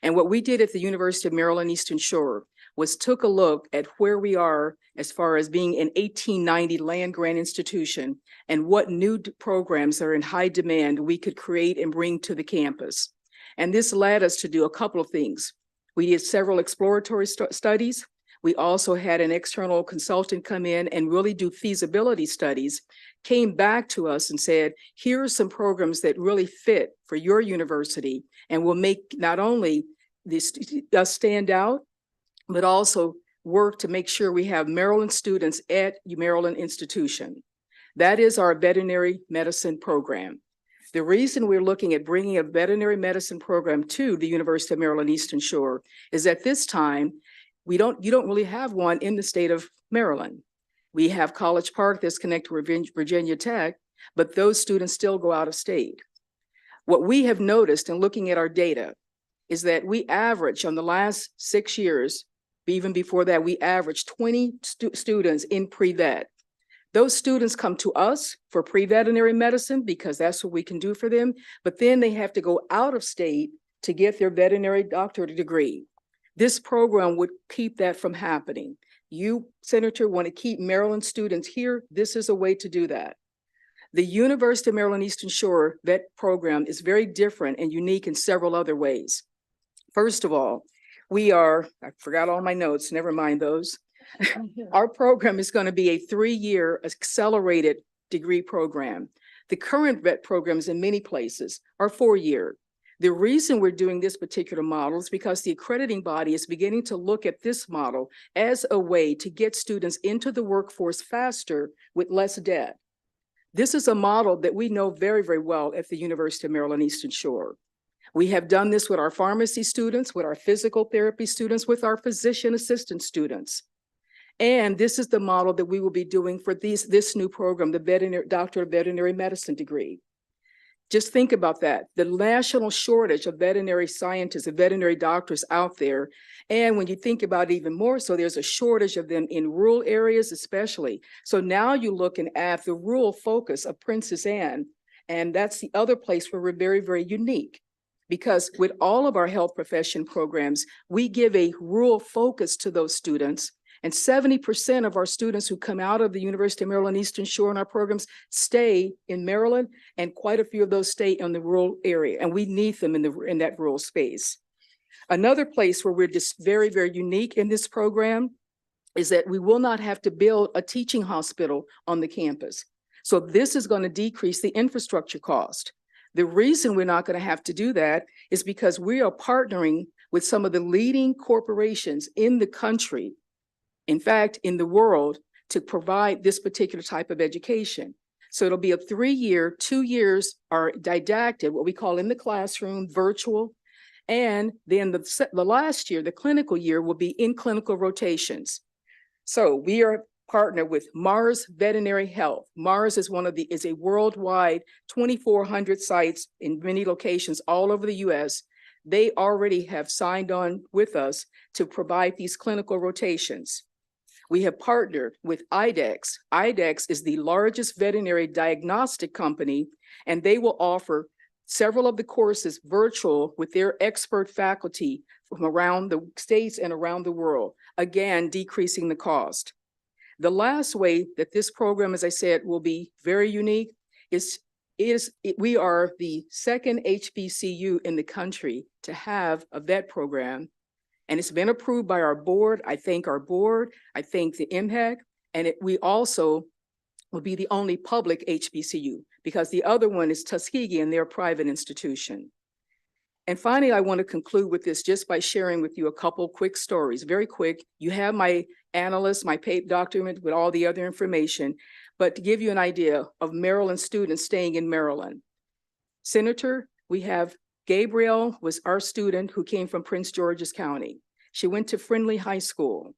And what we did at the University of Maryland Eastern Shore was took a look at where we are as far as being an 1890 land grant institution and what new programs are in high demand we could create and bring to the campus. And this led us to do a couple of things. We did several exploratory studies. We also had an external consultant come in and really do feasibility studies, came back to us and said, here are some programs that really fit for your university and will make not only this us stand out, but also work to make sure we have Maryland students at Maryland institution. That is our veterinary medicine program. The reason we're looking at bringing a veterinary medicine program to the University of Maryland Eastern Shore is at this time, you don't really have one in the state of Maryland. We have College Park that's connected with Virginia Tech, but those students still go out of state. What we have noticed in looking at our data is that we average on the last 6 years, even before that, we averaged 20 students in pre-vet. Those students come to us for pre-veterinary medicine because that's what we can do for them, but then they have to go out of state to get their veterinary doctorate degree. This program would keep that from happening. You, Senator, want to keep Maryland students here, this is a way to do that. The University of Maryland Eastern Shore vet program is very different and unique in several other ways. First of all, I forgot all my notes, never mind those. Our program is going to be a 3-year accelerated degree program. The current vet programs in many places are 4-year. The reason we're doing this particular model is because the accrediting body is beginning to look at this model as a way to get students into the workforce faster with less debt. This is a model that we know very, very well at the University of Maryland Eastern Shore. We have done this with our pharmacy students, with our physical therapy students, with our physician assistant students. And this is the model that we will be doing for this new program, the Doctor of Veterinary Medicine degree. Just think about that. The national shortage of veterinary scientists and veterinary doctors out there. And when you think about it even more so, there's a shortage of them in rural areas especially. So now you're looking at the rural focus of Princess Anne. And that's the other place where we're very, very unique. Because with all of our health profession programs, we give a rural focus to those students. And 70% of our students who come out of the University of Maryland Eastern Shore in our programs stay in Maryland, and quite a few of those stay in the rural area, and we need them in that rural space. Another place where we're just very, very unique in this program is that we will not have to build a teaching hospital on the campus. So this is going to decrease the infrastructure cost. The reason we're not going to have to do that is because we are partnering with some of the leading corporations in the country, in fact, in the world, to provide this particular type of education. So it'll be a 3-year, 2 years are didactic, what we call in the classroom, virtual. And then the last year, the clinical year, will be in clinical rotations. So we are partnered with Mars Veterinary Health. Mars is is a worldwide 2,400 sites in many locations all over the US. They already have signed on with us to provide these clinical rotations. We have partnered with IDEX. IDEX is the largest veterinary diagnostic company, and they will offer several of the courses virtual with their expert faculty from around the states and around the world, again, decreasing the cost. The last way that this program, as I said, will be very unique is we are the second HBCU in the country to have a vet program. And it's been approved by our board. I thank our board. I thank the MHEC. And we also will be the only public HBCU because the other one is Tuskegee and they're a private institution. And finally, I want to conclude with this just by sharing with you a couple quick stories, very quick. You have my analyst, my paper document with all the other information, but to give you an idea of Maryland students staying in Maryland. Senator, we have Gabrielle was our student who came from Prince George's County. She went to Friendly High School.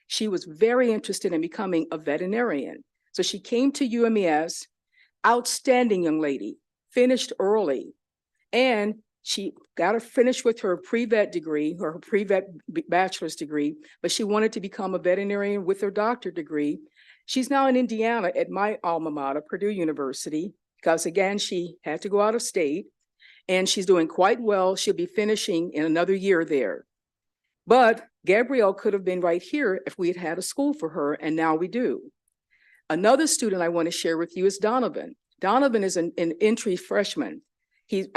She was very interested in becoming a veterinarian. So she came to UMES, outstanding young lady, finished early, and she got to finish with her pre-vet degree or her pre-vet bachelor's degree, but she wanted to become a veterinarian with her doctorate degree. She's now in Indiana at my alma mater, Purdue University, because again, she had to go out of state. And she's doing quite well. She'll be finishing in another year there. But Gabrielle could have been right here if we had had a school for her, and now we do. Another student I want to share with you is Donovan. Donovan is an entry freshman. He's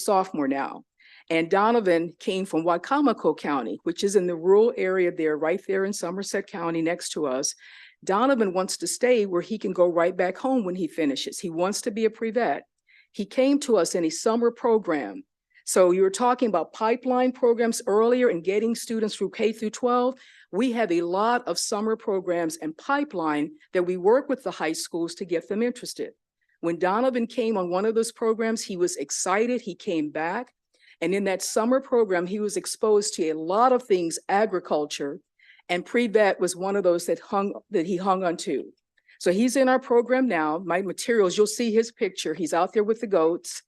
sophomore now. And Donovan came from Wicomico County, which is in the rural area there, right there in Somerset County next to us. Donovan wants to stay where he can go right back home when he finishes. He wants to be a pre-vet. He came to us in a summer program. So you were talking about pipeline programs earlier and getting students through K through 12. We have a lot of summer programs and pipeline that we work with the high schools to get them interested. When Donovan came on one of those programs, he was excited, he came back. And in that summer program, he was exposed to a lot of things, agriculture, and pre-vet was one of those that he hung on to. So he's in our program now. My materials, you'll see his picture. He's out there with the goats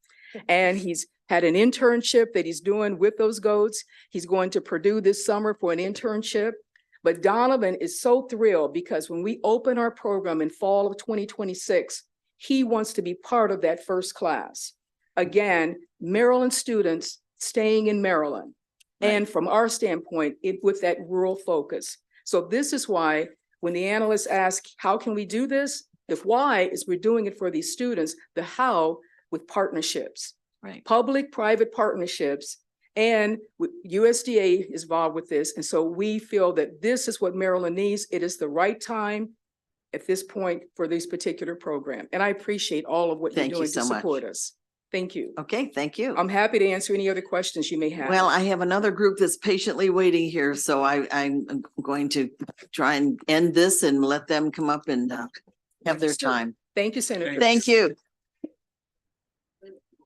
and he's had an internship that he's doing with those goats. He's going to Purdue this summer for an internship. But Donovan is so thrilled because when we open our program in fall of 2026, he wants to be part of that first class. Again, Maryland students staying in Maryland. Right. And from our standpoint, with that rural focus. So this is why when the analysts ask, how can we do this? The why is we're doing it for these students, the how with partnerships, right? Public-private partnerships, and USDA is involved with this. And so we feel that this is what Maryland needs. It is the right time at this point for this particular program. And I appreciate all of what you're
Thank you
doing to
so much.
support us. Thank you.
Okay, thank you.
I'm happy to answer any other questions you may have.
Well, I have another group that's patiently waiting here, so I'm going to try and end this and let them come up and have their
Sure.
time.
Thank you, Senator.
Thank you.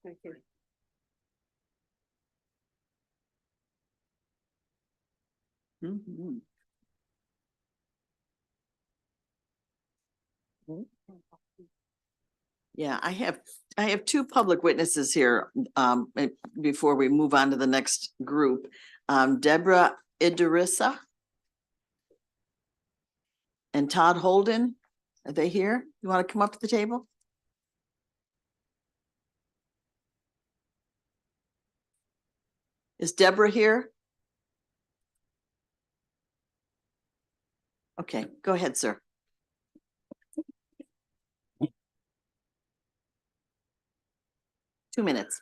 Thank you.
Mhm. Yeah, I have two public witnesses here, before we move on to the next group. Deborah Idrissa and Todd Holden. Are they here? You want to come up to the table? Is Deborah here? Okay, go ahead, sir. Two minutes.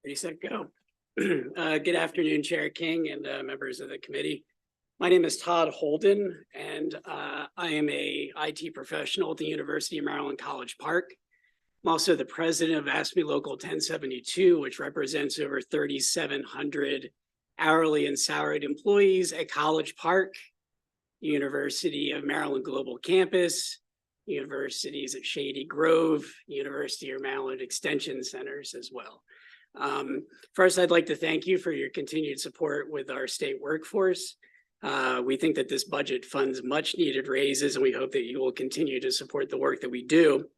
Ready, set, go. Good afternoon, Chair King and members of the committee. My name is Todd Holden, and I am a IT professional at the University of Maryland College Park. I'm also the president of AFSCME Local 1072, which represents over 3,700 hourly and salaried employees at College Park, University of Maryland Global Campus, universities at Shady Grove, University of Maryland Extension Centers as well. First, I'd like to thank you for your continued support with our state workforce. We think that this budget funds much needed raises, and we hope that you will continue to support the work that we do.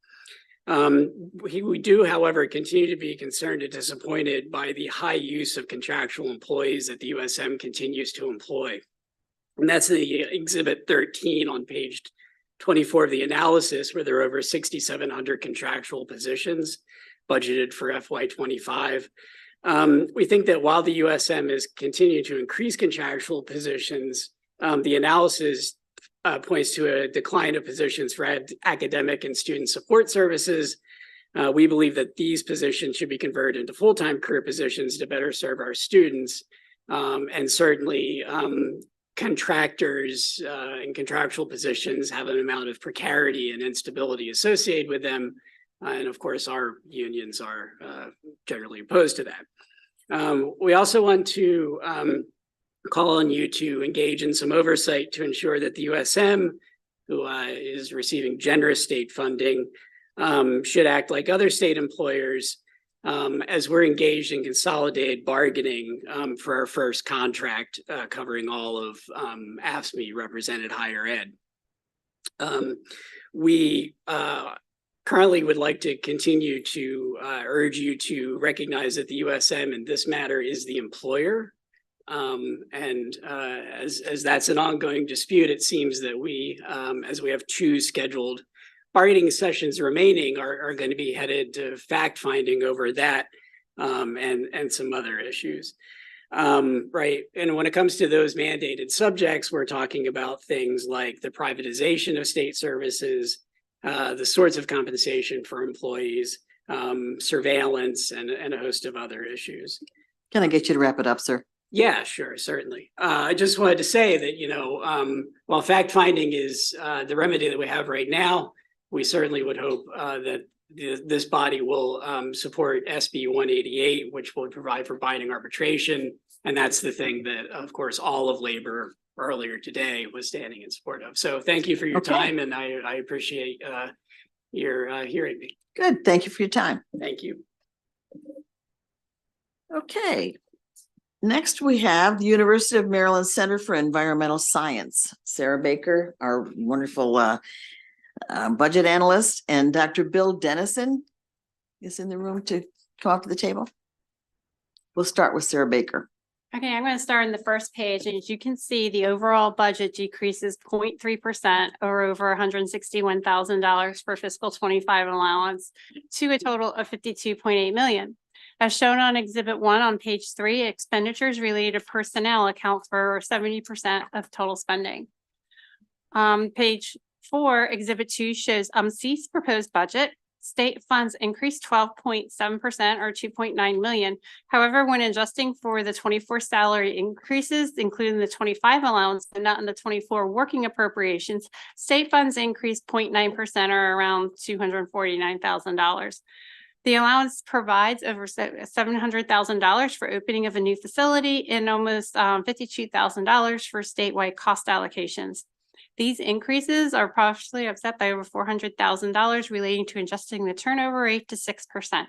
We do, however, continue to be concerned and disappointed by the high use of contractual employees that the USM continues to employ. And that's the Exhibit 13 on page 24 of the analysis, where there are over 6,700 contractual positions budgeted for FY25. We think that while the USM is continuing to increase contractual positions, the analysis points to a decline of positions for academic and student support services. We believe that these positions should be converted into full-time career positions to better serve our students. And certainly contractors and contractual positions have an amount of precarity and instability associated with them. And of course, our unions are generally opposed to that. We also want to call on you to engage in some oversight to ensure that the USM, who is receiving generous state funding, should act like other state employers as we're engaged in consolidated bargaining for our first contract covering all of AFSCME represented higher ed. We currently would like to continue to urge you to recognize that the USM in this matter is the employer. As that's an ongoing dispute, it seems that we, as we have two scheduled bargaining sessions remaining, are going to be headed to fact finding over that and some other issues. Right. And when it comes to those mandated subjects, we're talking about things like the privatization of state services, the sorts of compensation for employees, surveillance, and a host of other issues.
Can I get you to wrap it up, sir?
Yeah, sure, certainly. I just wanted to say that, you know, while fact finding is the remedy that we have right now, we certainly would hope that this body will support SB 188, which will provide for binding arbitration. And that's the thing that, of course, all of labor earlier today was standing in support of. So thank you for your time, and I appreciate your hearing me.
Good. Thank you for your time.
Thank you.
Okay. Next, we have the University of Maryland Center for Environmental Science. Sarah Baker, our wonderful budget analyst, and Dr. Bill Dennison is in the room to come up to the table. We'll start with Sarah Baker.
Okay, I'm going to start on the first page, and as you can see, the overall budget decreases 0.3% or over $161,000 for fiscal 25 allowance to a total of $52.8 million. As shown on Exhibit 1 on page 3, expenditures related to personnel account for 70% of total spending. Page 4, Exhibit 2 shows UMC's proposed budget. state funds increased 12.7% or 2.9 million. However, when adjusting for the 24 salary increases, including the 25 allowance and not in the 24 working appropriations, state funds increased 0.9% or around $249,000. The allowance provides over $700,000 for opening of a new facility and almost $52,000 for statewide cost allocations. These increases are partially offset by over $400,000 relating to adjusting the turnover rate to 6%.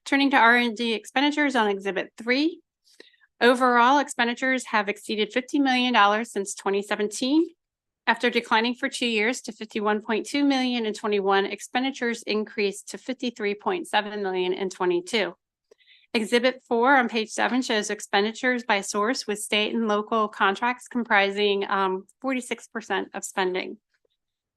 Turning to R&D expenditures on Exhibit 3, overall expenditures have exceeded $50 million since 2017. After declining for 2 years to 51.2 million in 21, expenditures increased to 53.7 million in 22. Exhibit 4 on page 7 shows expenditures by source with state and local contracts comprising 46% of spending.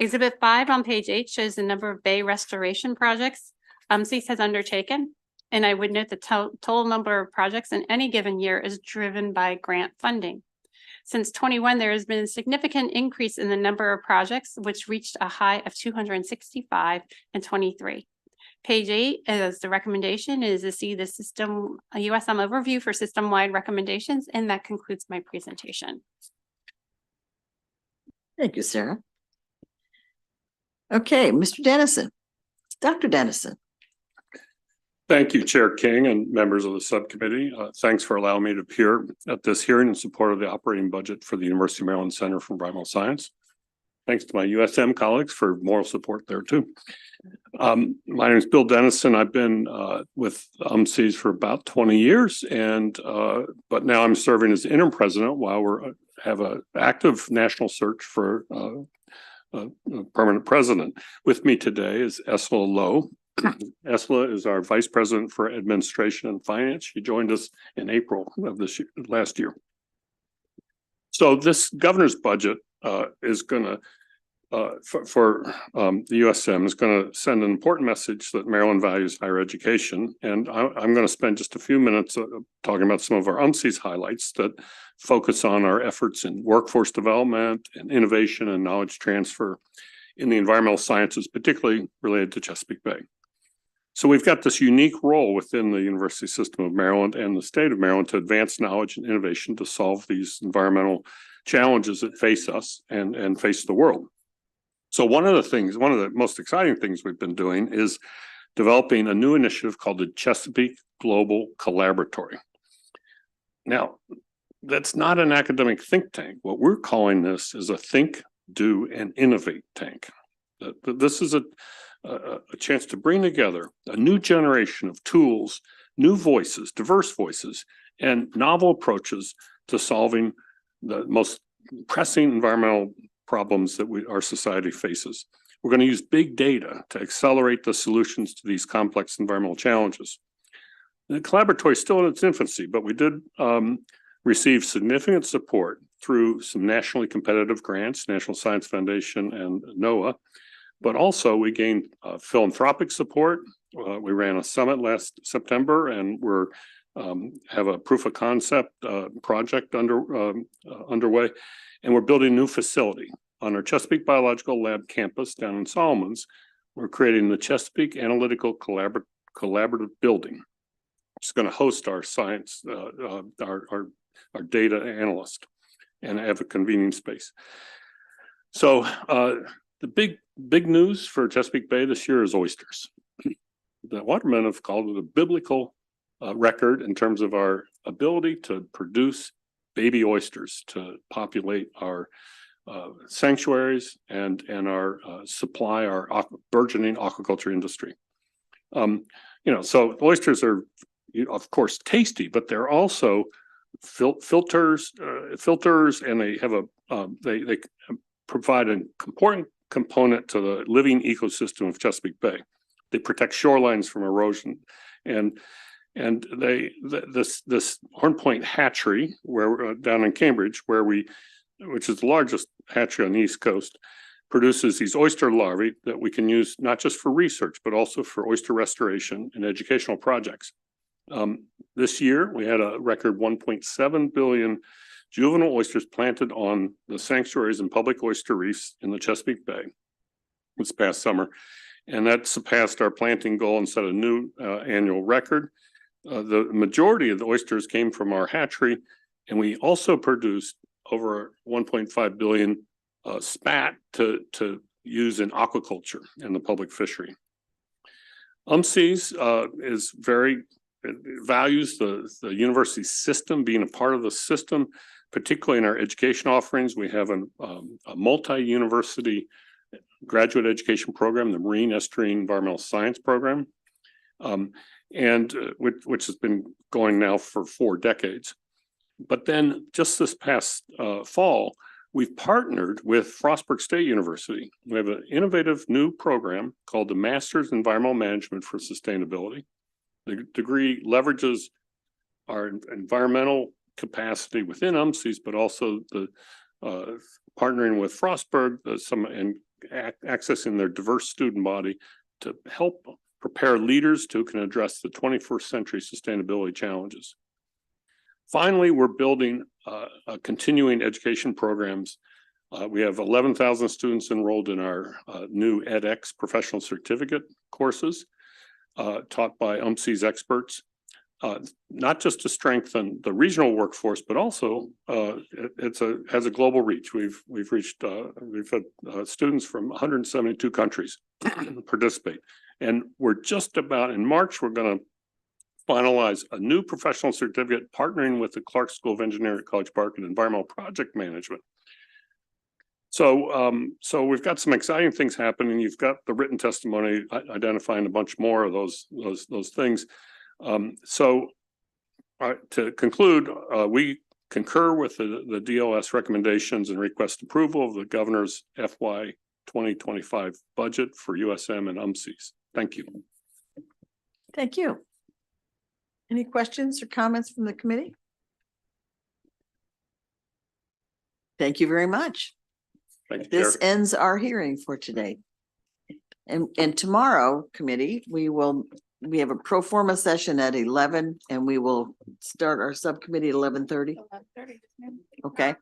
Exhibit 5 on page 8 shows the number of bay restoration projects UMCES has undertaken. And I would note the total number of projects in any given year is driven by grant funding. Since 21, there has been a significant increase in the number of projects, which reached a high of 265 in 23. Page 8 is the recommendation is to see the system, a USM overview for system-wide recommendations, and that concludes my presentation.
Thank you, Sarah. Okay, Mr. Dennison, Dr. Dennison.
Thank you, Chair King and members of the subcommittee. Thanks for allowing me to appear at this hearing in support of the operating budget for the University of Maryland Center for Environmental Science. Thanks to my USM colleagues for moral support there too. My name is Bill Dennison. I've been with UMCES for about 20 years, and but now I'm serving as interim president while we have an active national search for a permanent president. With me today is Esla Lowe. Esla is our vice president for administration and finance. She joined us in April of this year, last year. So this governor's budget is going to for the USM is going to send an important message that Maryland values higher education. And I'm going to spend just a few minutes talking about some of our UMCES highlights that focus on our efforts in workforce development and innovation and knowledge transfer in the environmental sciences, particularly related to Chesapeake Bay. So we've got this unique role within the University System of Maryland and the state of Maryland to advance knowledge and innovation to solve these environmental challenges that face us and face the world. So one of the most exciting things we've been doing is developing a new initiative called the Chesapeake Global Collaboratory. Now, that's not an academic think tank. What we're calling this is a think, do, and innovate tank. This is a chance to bring together a new generation of tools, new voices, diverse voices, and novel approaches to solving the most pressing environmental problems that our society faces. We're going to use big data to accelerate the solutions to these complex environmental challenges. The collaboratory is still in its infancy, but we did receive significant support through some nationally competitive grants, National Science Foundation and NOAA, but also we gained philanthropic support. We ran a summit last September, and we're have a proof of concept project underway, and we're building a new facility on our Chesapeake Biological Lab campus down in Solomons. We're creating the Chesapeake Analytical Collaborative Building. It's going to host our science, our data analyst, and have a convening space. So the big news for Chesapeake Bay this year is oysters. The watermen have called it a biblical record in terms of our ability to produce baby oysters to populate our sanctuaries and our supply our burgeoning aquaculture industry. So oysters are, of course, tasty, but they're also filters, and they have they provide an important component to the living ecosystem of Chesapeake Bay. They protect shorelines from erosion, and this Horn Point hatchery, where down in Cambridge, which is the largest hatchery on the East Coast, produces these oyster larvae that we can use not just for research, but also for oyster restoration and educational projects. This year, we had a record 1.7 billion juvenile oysters planted on the sanctuaries and public oyster reefs in the Chesapeake Bay this past summer. And that surpassed our planting goal and set a new annual record. The majority of the oysters came from our hatchery, and we also produced over 1.5 billion spat to use in aquaculture in the public fishery. Values the university system, being a part of the system, particularly in our education offerings. We have a multi-university graduate education program, the Marine Estuarine Environmental Science Program, which has been going now for 4 decades. But then just this past fall, we've partnered with Frostburg State University. We have an innovative new program called the Masters in Environmental Management for Sustainability. The degree leverages our environmental capacity within UMCES, but also the partnering with Frostburg, and accessing their diverse student body to help prepare leaders who can address the 21st century sustainability challenges. Finally, we're building continuing education programs. We have 11,000 students enrolled in our new edX professional certificate courses taught by UMCES experts, not just to strengthen the regional workforce, but also has a global reach. We've had students from 172 countries participate, and we're just about in March. We're going to finalize a new professional certificate partnering with the Clark School of Engineering at College Park in environmental project management. So we've got some exciting things happening. You've got the written testimony identifying a bunch more of those things. To conclude, we concur with the DOS recommendations and request approval of the governor's FY 2025 budget for USM and UMCES. Thank you.
Thank you. Any questions or comments from the committee? Thank you very much.
Thank you,
This
Chair.
ends our hearing for today. And tomorrow, committee, we have a pro forma session at 11, and we will start our subcommittee at 11:30. Okay,